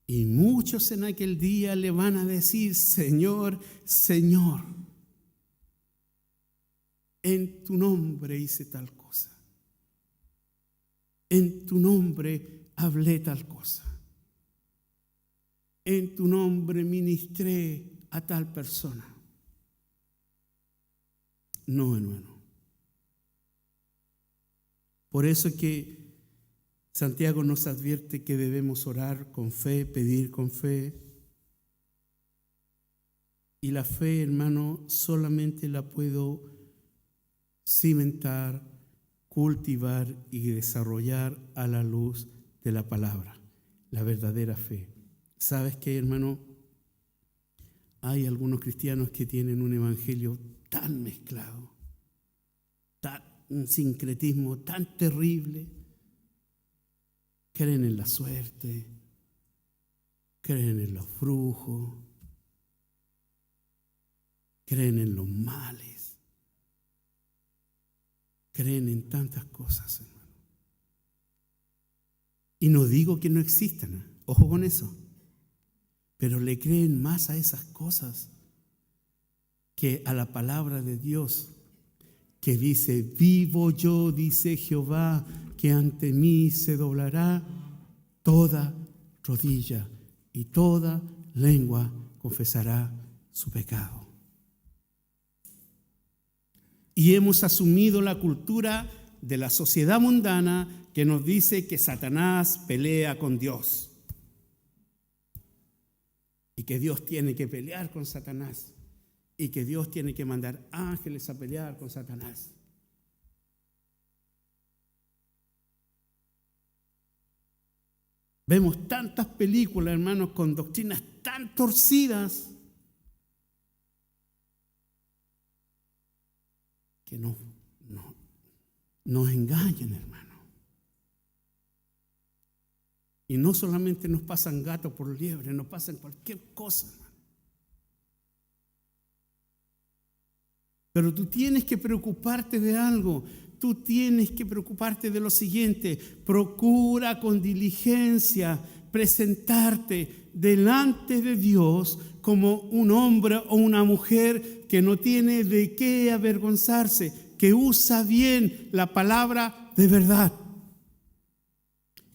Y muchos en aquel día le van a decir, Señor, Señor, en tu nombre hice tal cosa. En tu nombre hablé tal cosa. En tu nombre ministré a tal persona. No, hermano. Por eso que Santiago nos advierte que debemos orar con fe, pedir con fe. Y la fe, hermano, solamente la puedo cimentar, cultivar y desarrollar a la luz de la palabra, la verdadera fe. ¿Sabes qué, hermano? hay algunos cristianos que tienen un evangelio tan mezclado, un sincretismo tan terrible. Creen en la suerte, creen en los brujos, creen en los males, creen en tantas cosas, hermano. Y no digo que no existan, ojo con eso, pero le creen más a esas cosas que a la palabra de Dios, que dice: vivo yo, dice Jehová, que ante mí se doblará toda rodilla y toda lengua confesará su pecado. Y hemos asumido la cultura de la sociedad mundana que nos dice que Satanás pelea con Dios y que Dios tiene que pelear con Satanás y que Dios tiene que mandar ángeles a pelear con Satanás. Vemos tantas películas, hermanos, con doctrinas tan torcidas que nos engañan, hermano. Y no solamente nos pasan gato por liebre, nos pasan cualquier cosa, hermano. Pero tú tienes que preocuparte de algo. Tú tienes que preocuparte de lo siguiente: procura con diligencia presentarte delante de Dios como un hombre o una mujer que no tiene de qué avergonzarse, que usa bien la palabra de verdad.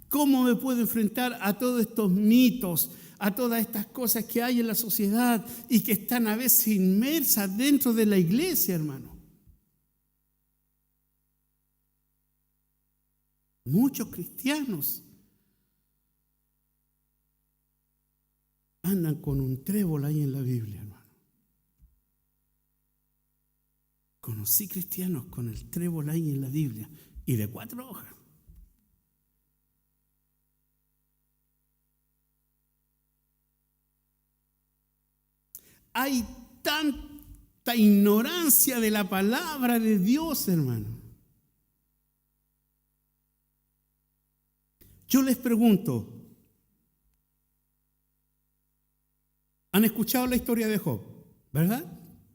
¿Cómo me puedo enfrentar a todos estos mitos, a todas estas cosas que hay en la sociedad y que están a veces inmersas dentro de la iglesia, hermano? Muchos cristianos andan con un trébol ahí en la Biblia, hermano. Conocí cristianos con el trébol ahí en la Biblia y de 4 hojas. Hay tanta ignorancia de la palabra de Dios, hermano. Yo les pregunto, ¿han escuchado la historia de Job? ¿Verdad?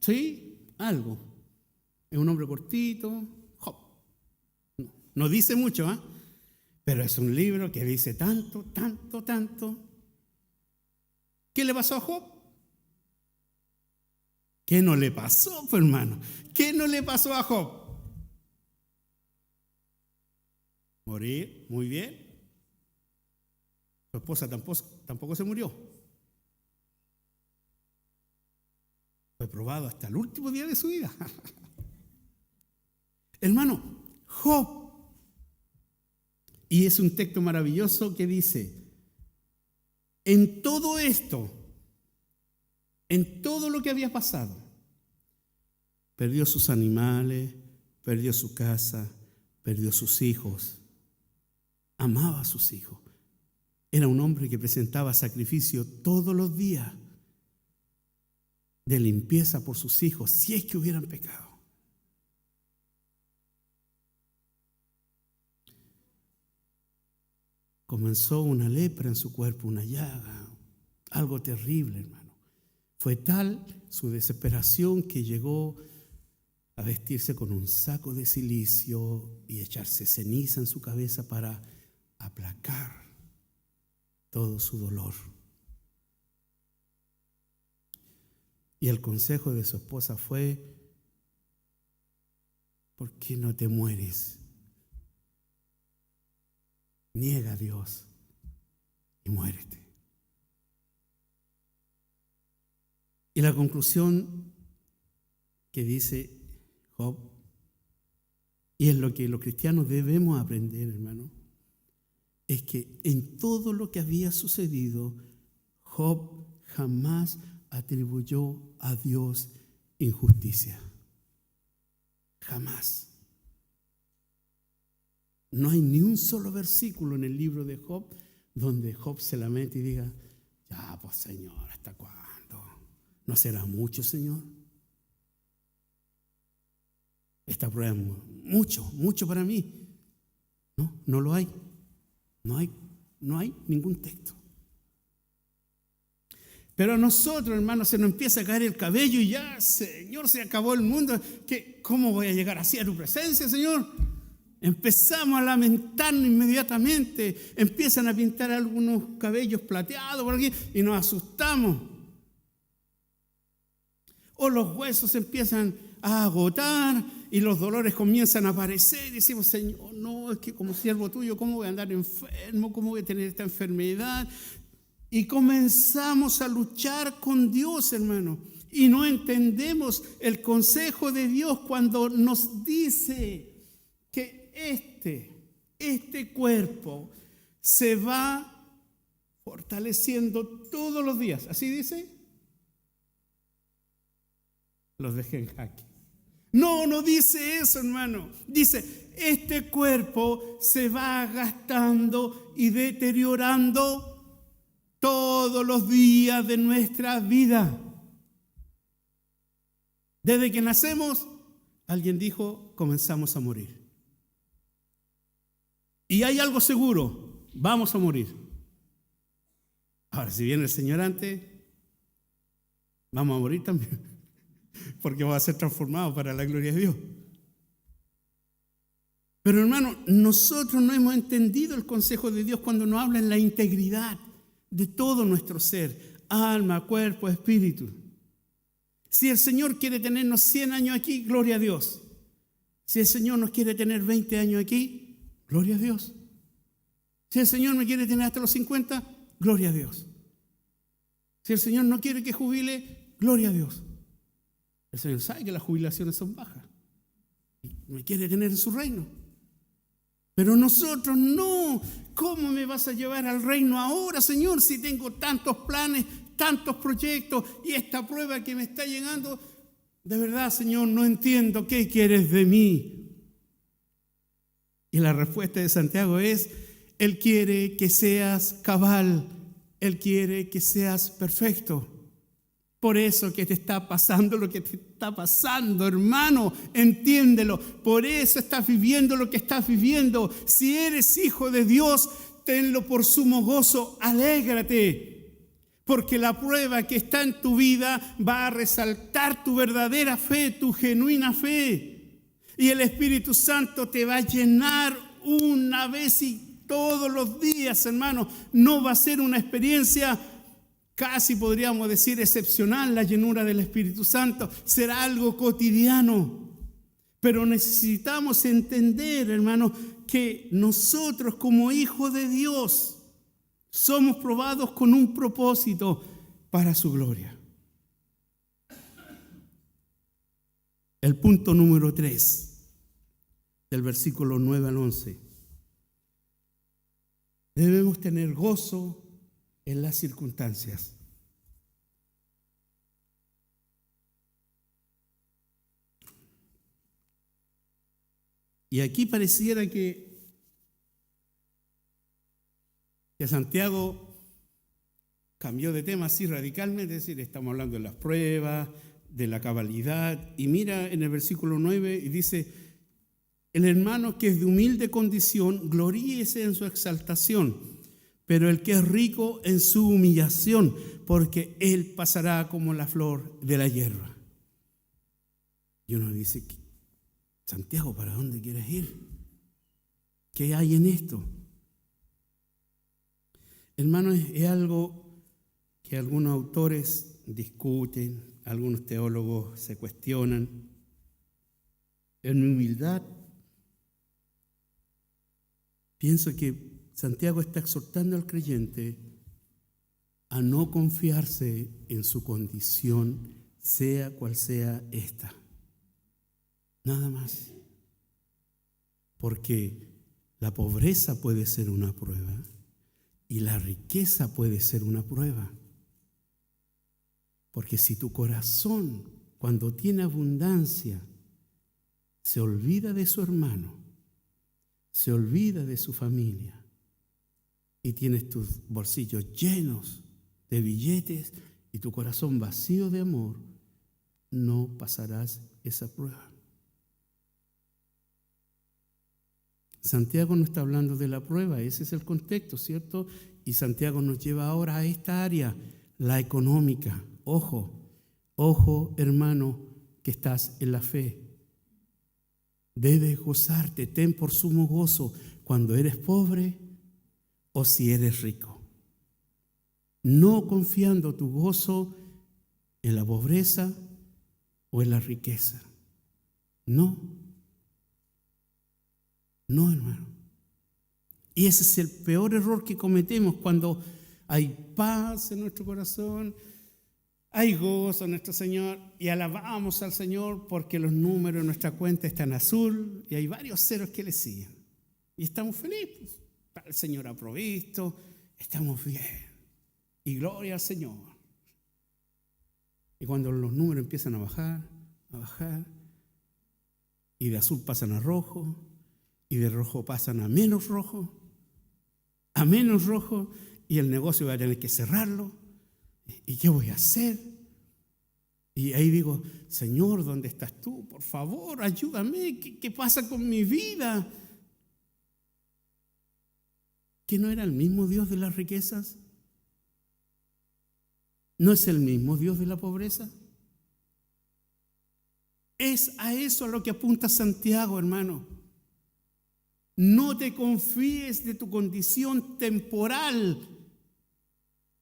Sí, algo. Es un hombre cortito, Job. No dice mucho, ¿eh? Pero es un libro que dice tanto. ¿Qué le pasó a Job? ¿Qué no le pasó, pues, hermano? ¿Qué no le pasó a Job? Morir, muy bien. Su esposa tampoco se murió. Fue probado hasta el último día de su vida. Hermano, Job. Y es un texto maravilloso que dice: en todo esto, en todo lo que había pasado, perdió sus animales, perdió su casa, perdió sus hijos. Amaba a sus hijos. Era un hombre que presentaba sacrificio todos los días de limpieza por sus hijos, si es que hubieran pecado. Comenzó una lepra en su cuerpo, una llaga, algo terrible, hermano. Fue tal su desesperación que llegó a vestirse con un saco de cilicio y echarse ceniza en su cabeza para aplacar todo su dolor. Y el consejo de su esposa fue: ¿por qué no te mueres? Niega a Dios y muérete. Y la conclusión que dice Job, y es lo que los cristianos debemos aprender, hermano, es que en todo lo que había sucedido, Job jamás atribuyó a Dios injusticia. Jamás. No hay ni un solo versículo en el libro de Job donde Job se lamente y diga: ya, pues Señor, ¿hasta cuándo? ¿No será mucho, Señor? Esta prueba es mucho para mí. No lo hay. No hay ningún texto. Pero a nosotros, hermanos, se nos empieza a caer el cabello y ya, Señor, se acabó el mundo. ¿Cómo voy a llegar así a tu presencia, Señor? Empezamos a lamentarnos inmediatamente. Empiezan a pintar algunos cabellos plateados por aquí y nos asustamos. O los huesos empiezan a agotar y los dolores comienzan a aparecer. Y decimos, Señor, no, es que como siervo tuyo, ¿cómo voy a andar enfermo? ¿Cómo voy a tener esta enfermedad? Y comenzamos a luchar con Dios, hermano. Y no entendemos el consejo de Dios cuando nos dice que este cuerpo se va fortaleciendo todos los días. ¿Así dice? Los dejé en jaque. No dice eso, hermano. Dice, este cuerpo se va gastando y deteriorando todos los días de nuestra vida. Desde que nacemos, alguien dijo, comenzamos a morir. Y hay algo seguro, vamos a morir. Ahora, si viene el Señor antes, vamos a morir también, porque vamos a ser transformados para la gloria de Dios. Pero hermano, nosotros no hemos entendido el consejo de Dios cuando nos habla en la integridad de todo nuestro ser, alma, cuerpo, espíritu. Si el Señor quiere tenernos 100 años aquí, gloria a Dios. Si el Señor nos quiere tener 20 años aquí, gloria a Dios. Si el Señor me quiere tener hasta los 50, gloria a Dios. Si el Señor no quiere que jubile, gloria a Dios. El Señor sabe que las jubilaciones son bajas y me quiere tener en su reino. Pero nosotros no. ¿Cómo me vas a llevar al reino ahora, Señor, si tengo tantos planes, tantos proyectos y esta prueba que me está llegando? De verdad, Señor, no entiendo qué quieres de mí. Y la respuesta de Santiago es, Él quiere que seas cabal, Él quiere que seas perfecto. Por eso que te está pasando lo que te está pasando, hermano, entiéndelo. Por eso estás viviendo lo que estás viviendo. Si eres hijo de Dios, tenlo por sumo gozo, alégrate. Porque la prueba que está en tu vida va a resaltar tu verdadera fe, tu genuina fe. Y el Espíritu Santo te va a llenar una vez y todos los días, hermano. No va a ser una experiencia casi podríamos decir excepcional, la llenura del Espíritu Santo. Será algo cotidiano. Pero necesitamos entender, hermano, que nosotros como hijos de Dios somos probados con un propósito para su gloria. El punto número 3, del versículo 9 al 11. Debemos tener gozo en las circunstancias. Y aquí pareciera que Santiago cambió de tema así radicalmente, es decir, estamos hablando de las pruebas, de la cabalidad, y mira en el versículo 9 y dice, el hermano que es de humilde condición, gloríese en su exaltación, pero el que es rico en su humillación, porque él pasará como la flor de la hierba. Y uno dice, Santiago, ¿para dónde quieres ir? ¿Qué hay en esto? Hermano, es algo que algunos autores discuten, algunos teólogos se cuestionan. En mi humildad, pienso que Santiago está exhortando al creyente a no confiarse en su condición, sea cual sea esta. Nada más. Porque la pobreza puede ser una prueba y la riqueza puede ser una prueba. Porque si tu corazón, cuando tiene abundancia, se olvida de su hermano, se olvida de su familia, y tienes tus bolsillos llenos de billetes y tu corazón vacío de amor, no pasarás esa prueba. Santiago no está hablando de la prueba, ese es el contexto, ¿cierto? Y Santiago nos lleva ahora a esta área, la económica. Ojo, hermano, que estás en la fe. Debes gozarte, ten por sumo gozo cuando eres pobre o si eres rico. No confiando tu gozo en la pobreza o en la riqueza. No, hermano. Y ese es el peor error que cometemos cuando hay paz en nuestro corazón, hay gozo en nuestro Señor y alabamos al Señor porque los números en nuestra cuenta están azul y hay varios ceros que le siguen. Y estamos felices. El Señor ha provisto, estamos bien. Y gloria al Señor. Y cuando los números empiezan a bajar, y de azul pasan a rojo, y de rojo pasan a menos rojo, y el negocio va a tener que cerrarlo. ¿Y qué voy a hacer? Y ahí digo, Señor, ¿dónde estás tú? Por favor, ayúdame. ¿Qué pasa con mi vida? ¿Que no era el mismo Dios de las riquezas? ¿No es el mismo Dios de la pobreza? Es a eso a lo que apunta Santiago, hermano. No te confíes de tu condición temporal.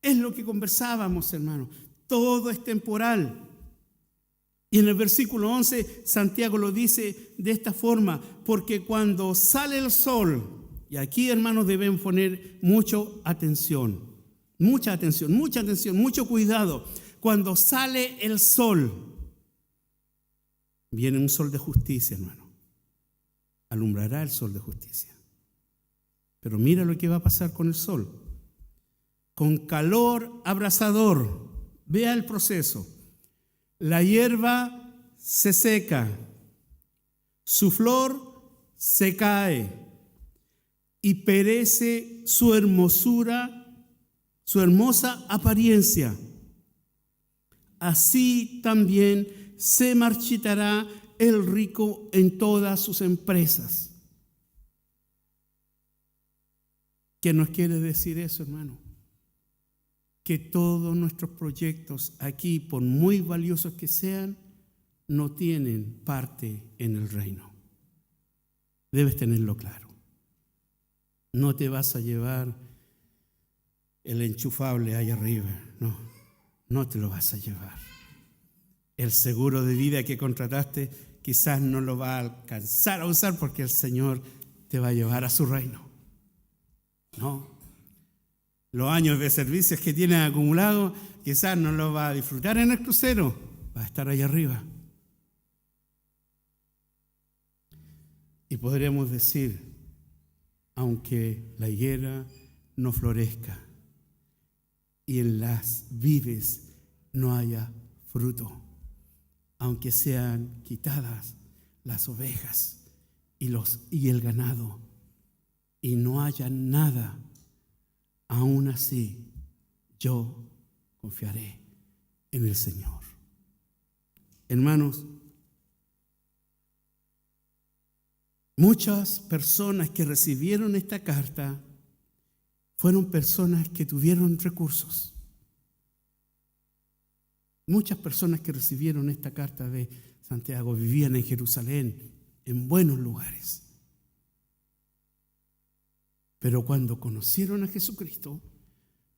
Es lo que conversábamos, hermano. Todo es temporal. Y en el versículo 11, Santiago lo dice de esta forma, porque cuando sale el sol, y aquí, hermanos, deben poner mucha atención, mucho cuidado. Cuando sale el sol, viene un sol de justicia, hermano. Alumbrará el sol de justicia. Pero mira lo que va a pasar con el sol. Con calor abrasador. Vea el proceso. La hierba se seca, su flor se cae y perece su hermosura, su hermosa apariencia. Así también se marchitará el rico en todas sus empresas. ¿Qué nos quiere decir eso, hermano? Que todos nuestros proyectos aquí, por muy valiosos que sean, no tienen parte en el reino. Debes tenerlo claro. No te vas a llevar el enchufable ahí arriba, no te lo vas a llevar. El seguro de vida que contrataste quizás no lo va a alcanzar a usar porque el Señor te va a llevar a su reino. No. Los años de servicios que tienes acumulados, quizás no los va a disfrutar en el crucero, va a estar ahí arriba. Y podríamos decir, aunque la higuera no florezca y en las vides no haya fruto, aunque sean quitadas las ovejas y el ganado y no haya nada, aún así, yo confiaré en el Señor. Hermanos, muchas personas que recibieron esta carta fueron personas que tuvieron recursos. Muchas personas que recibieron esta carta de Santiago vivían en Jerusalén, en buenos lugares. Pero cuando conocieron a Jesucristo,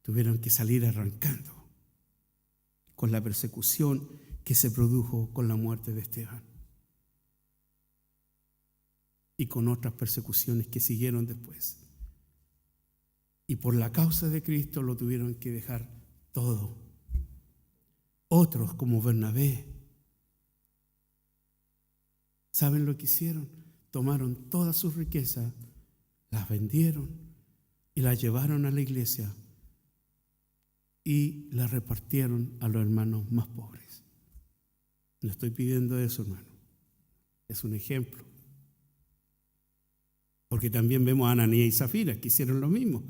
tuvieron que salir arrancando con la persecución que se produjo con la muerte de Esteban y con otras persecuciones que siguieron después. Y por la causa de Cristo lo tuvieron que dejar todo. Otros, como Bernabé, ¿saben lo que hicieron? Tomaron toda su riqueza, las vendieron y las llevaron a la iglesia y las repartieron a los hermanos más pobres. No estoy pidiendo eso, hermano. Es un ejemplo. Porque también vemos a Ananías y Zafira que hicieron lo mismo,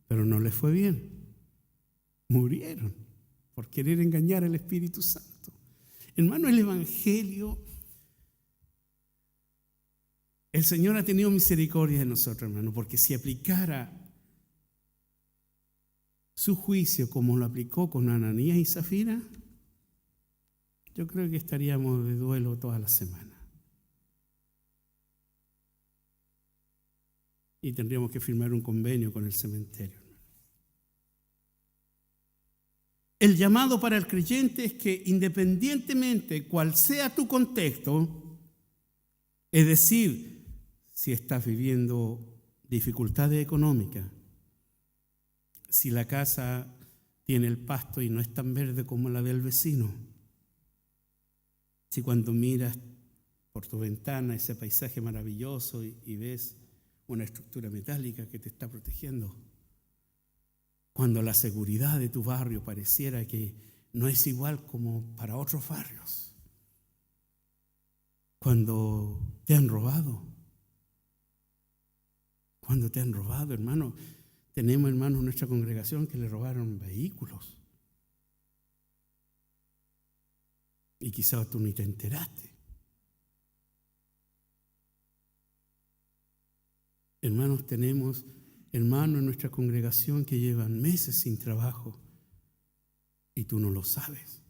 pero no les fue bien. Murieron por querer engañar al Espíritu Santo. Hermano, el Evangelio, el Señor ha tenido misericordia de nosotros, hermano, porque si aplicara su juicio como lo aplicó con Ananías y Zafira, yo creo que estaríamos de duelo toda la semana. Y tendríamos que firmar un convenio con el cementerio. El llamado para el creyente es que independientemente cuál sea tu contexto, es decir, si estás viviendo dificultades económicas, si la casa tiene el pasto y no es tan verde como la del vecino, si cuando miras por tu ventana ese paisaje maravilloso y ves una estructura metálica que te está protegiendo, cuando la seguridad de tu barrio pareciera que no es igual como para otros barrios, cuando te han robado, hermano. Tenemos hermanos en nuestra congregación que le robaron vehículos y quizás tú ni te enteraste. Hermanos, tenemos hermanos en nuestra congregación que llevan meses sin trabajo y tú no lo sabes,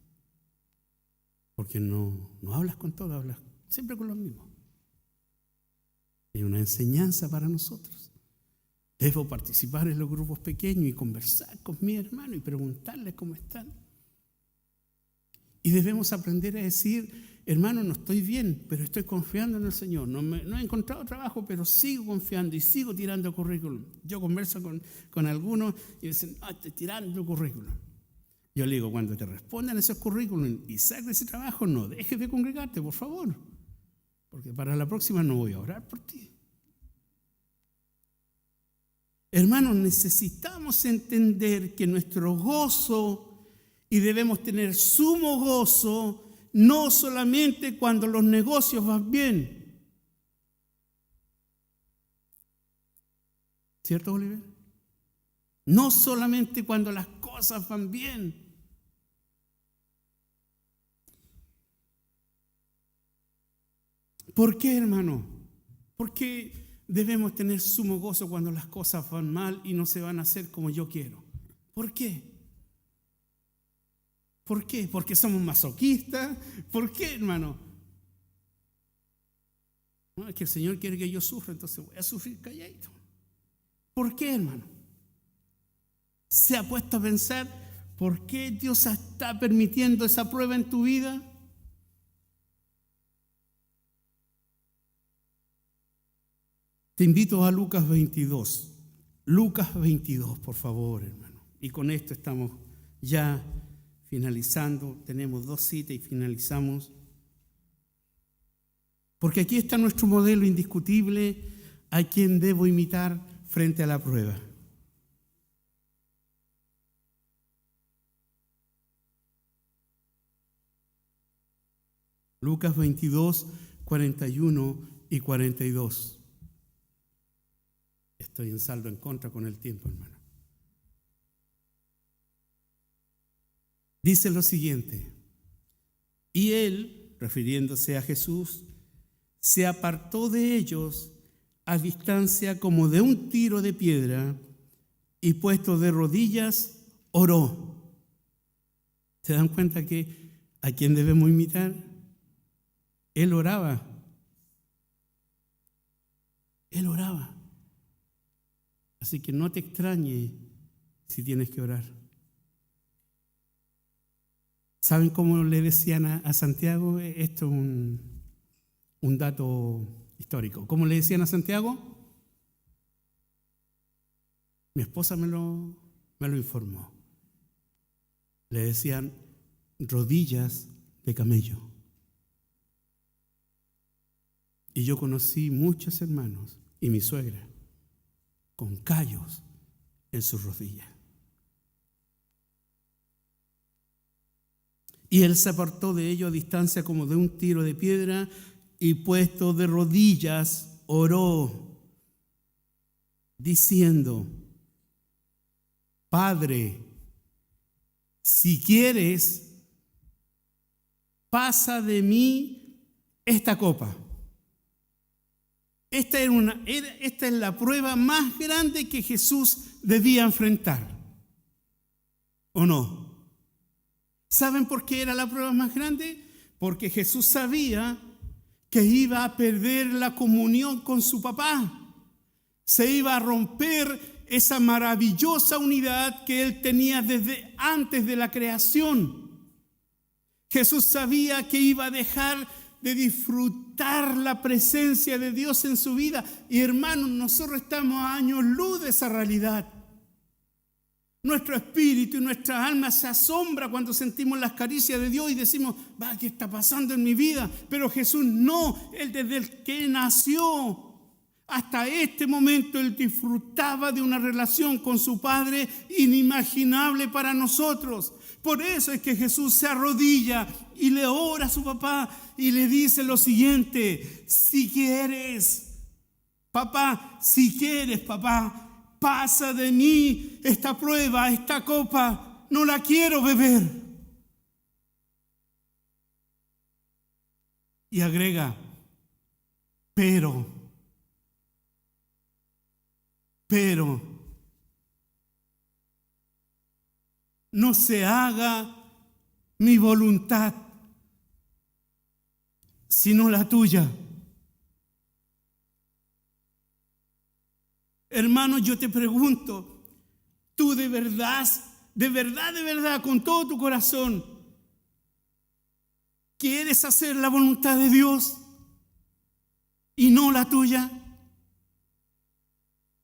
porque no hablas con todos, hablas siempre con los mismos. Hay una enseñanza para nosotros. Debo participar en los grupos pequeños y conversar con mi hermano y preguntarles cómo están. Y debemos aprender a decir: hermano, no estoy bien, pero estoy confiando en el Señor. No he encontrado trabajo, pero sigo confiando y sigo tirando currículum. Yo converso con algunos y dicen: estoy tirando currículum. Yo le digo: cuando te respondan esos currículum y saques ese trabajo, no dejes de congregarte, por favor, porque para la próxima no voy a orar por ti. Hermanos, necesitamos entender que nuestro gozo, y debemos tener sumo gozo, no solamente cuando los negocios van bien. ¿Cierto, Oliver? No solamente cuando las cosas van bien. ¿Por qué, hermano? ¿Por qué debemos tener sumo gozo cuando las cosas van mal y no se van a hacer como yo quiero? ¿Por qué? ¿Por qué? ¿Porque somos masoquistas? ¿Por qué, hermano? No, es que el Señor quiere que yo sufra, entonces voy a sufrir calladito. ¿Por qué, hermano? ¿Se ha puesto a pensar por qué Dios está permitiendo esa prueba en tu vida? Te invito a Lucas 22. Lucas 22, por favor, hermano. Y con esto estamos ya finalizando. Tenemos 2 citas y finalizamos. Porque aquí está nuestro modelo indiscutible a quien debo imitar frente a la prueba. Lucas 22, 41 y 42. Estoy en saldo en contra con el tiempo, hermano. Dice lo siguiente: y él, refiriéndose a Jesús, se apartó de ellos a distancia como de un tiro de piedra y puesto de rodillas oró. ¿Se dan cuenta que a quién debemos imitar? Él oraba. Él oraba. Así que no te extrañe si tienes que orar. ¿Saben cómo le decían a Santiago? Esto es un dato histórico. ¿Cómo le decían a Santiago? Mi esposa me lo informó. Le decían rodillas de camello. Y yo conocí muchos hermanos y mi suegra con callos en sus rodillas. Y él se apartó de ellos a distancia como de un tiro de piedra y puesto de rodillas oró, diciendo: Padre, si quieres, pasa de mí esta copa. Esta es la prueba más grande que Jesús debía enfrentar, ¿o no? ¿Saben por qué era la prueba más grande? Porque Jesús sabía que iba a perder la comunión con su papá. Se iba a romper esa maravillosa unidad que él tenía desde antes de la creación. Jesús sabía que iba a dejar de disfrutar la presencia de Dios en su vida. Y hermanos, nosotros estamos a años luz de esa realidad. Nuestro espíritu y nuestra alma se asombra cuando sentimos las caricias de Dios y decimos, ¿qué está pasando en mi vida? Pero Jesús no, Él desde el que nació hasta este momento, Él disfrutaba de una relación con su Padre inimaginable para nosotros. Por eso es que Jesús se arrodilla y le ora a su papá y le dice lo siguiente: si quieres, papá, pasa de mí esta prueba, esta copa, no la quiero beber. Y agrega, pero, no se haga mi voluntad, sino la tuya. Hermano, yo te pregunto, ¿tú de verdad, con todo tu corazón, quieres hacer la voluntad de Dios y no la tuya?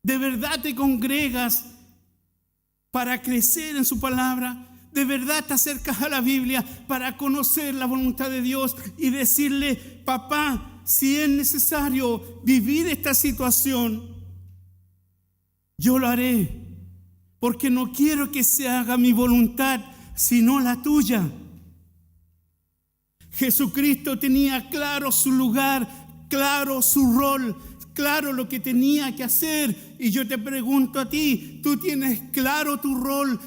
¿De verdad te congregas para crecer en su palabra? ¿De verdad te acercas a la Biblia para conocer la voluntad de Dios y decirle, papá, si es necesario vivir esta situación, yo lo haré, porque no quiero que se haga mi voluntad, sino la tuya? Jesucristo tenía claro su lugar, claro su rol, claro lo que tenía que hacer. Y yo te pregunto a ti, ¿tú tienes claro tu rol,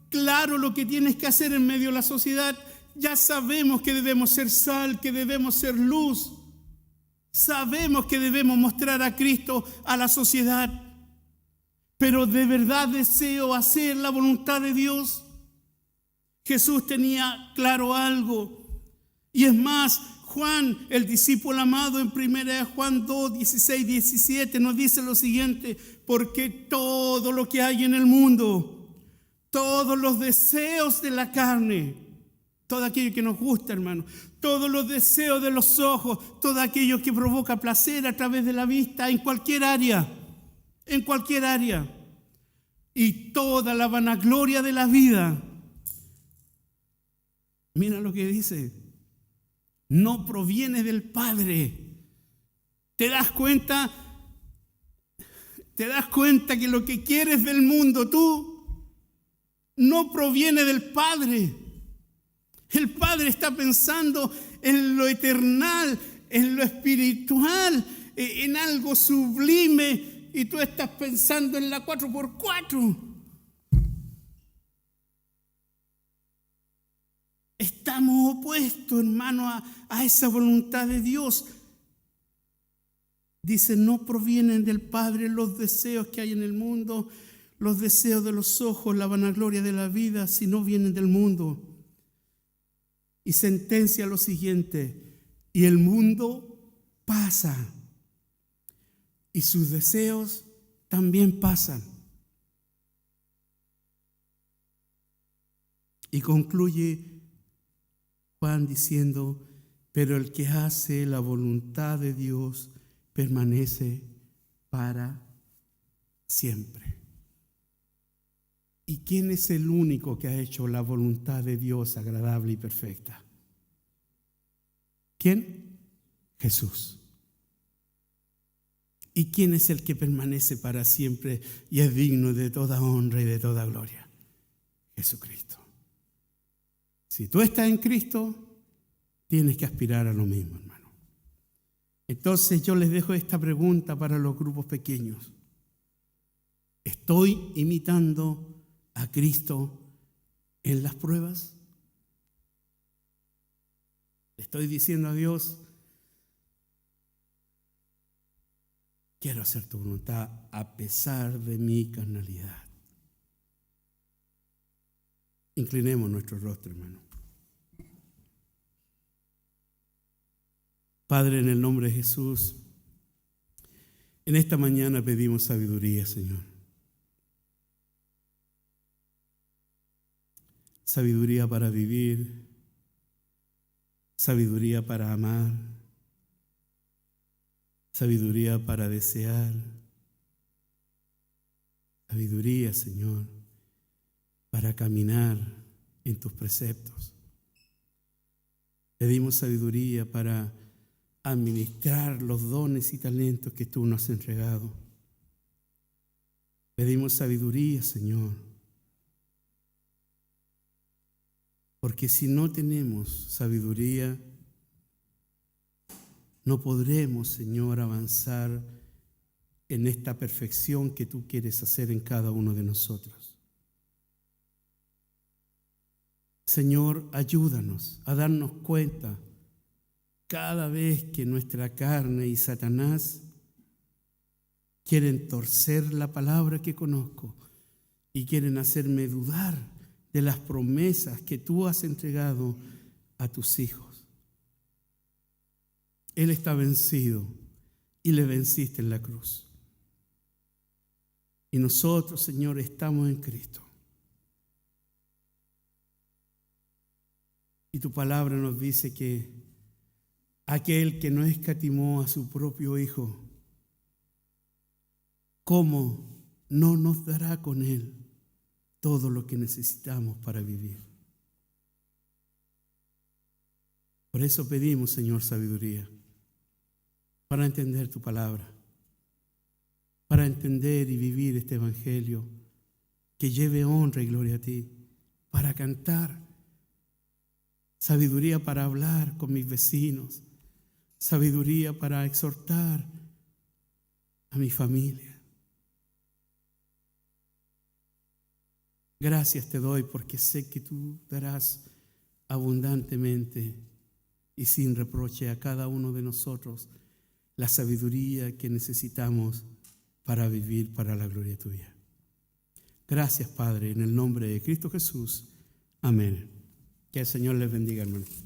claro lo que tienes que hacer en medio de la sociedad? Ya sabemos que debemos ser sal, que debemos ser luz. Sabemos que debemos mostrar a Cristo a la sociedad. Pero ¿de verdad deseo hacer la voluntad de Dios? Jesús tenía claro algo. Y es más, Juan, el discípulo amado, en 1 Juan 2, 16, 17, nos dice lo siguiente: porque todo lo que hay en el mundo, todos los deseos de la carne, todo aquello que nos gusta, hermano, todos los deseos de los ojos, todo aquello que provoca placer a través de la vista, en cualquier área, y toda la vanagloria de la vida, mira lo que dice, no proviene del Padre. ¿Te das cuenta? ¿Te das cuenta que lo que quieres del mundo tú no proviene del Padre? El Padre está pensando en lo eternal, en lo espiritual, en algo sublime, y tú estás pensando en la 4x4. Estamos opuestos, hermano, a esa voluntad de Dios. Dice, no provienen del Padre los deseos que hay en el mundo, los deseos de los ojos, la vanagloria de la vida, sino vienen del mundo. Y sentencia lo siguiente: y el mundo pasa, y sus deseos también pasan. Y concluye Juan diciendo, pero el que hace la voluntad de Dios permanece para siempre. ¿Y quién es el único que ha hecho la voluntad de Dios agradable y perfecta? ¿Quién? Jesús. ¿Y quién es el que permanece para siempre y es digno de toda honra y de toda gloria? Jesucristo. Si tú estás en Cristo, tienes que aspirar a lo mismo, hermano. Entonces yo les dejo esta pregunta para los grupos pequeños. ¿Estoy imitando a Cristo en las pruebas? Le estoy diciendo a Dios, quiero hacer tu voluntad a pesar de mi carnalidad. Inclinemos nuestro rostro, hermano. Padre, en el nombre de Jesús, en esta mañana pedimos sabiduría, Señor. Sabiduría para vivir, sabiduría para amar, sabiduría para desear, sabiduría, Señor, para caminar en tus preceptos. Pedimos sabiduría para administrar los dones y talentos que tú nos has entregado. Pedimos sabiduría, Señor, porque si no tenemos sabiduría, no podremos, Señor, avanzar en esta perfección que tú quieres hacer en cada uno de nosotros. Señor, ayúdanos a darnos cuenta cada vez que nuestra carne y Satanás quieren torcer la palabra que conozco y quieren hacerme dudar de las promesas que tú has entregado a tus hijos. Él está vencido y le venciste en la cruz. Y nosotros, Señor, estamos en Cristo. Y tu palabra nos dice que aquel que no escatimó a su propio Hijo, ¿cómo no nos dará con Él todo lo que necesitamos para vivir? Por eso pedimos, Señor, sabiduría para entender tu palabra, para entender y vivir este evangelio que lleve honra y gloria a ti, para cantar, sabiduría para hablar con mis vecinos, sabiduría para exhortar a mi familia. Gracias te doy porque sé que tú darás abundantemente y sin reproche a cada uno de nosotros la sabiduría que necesitamos para vivir para la gloria tuya. Gracias, Padre, en el nombre de Cristo Jesús. Amén. Que el Señor les bendiga, hermanos.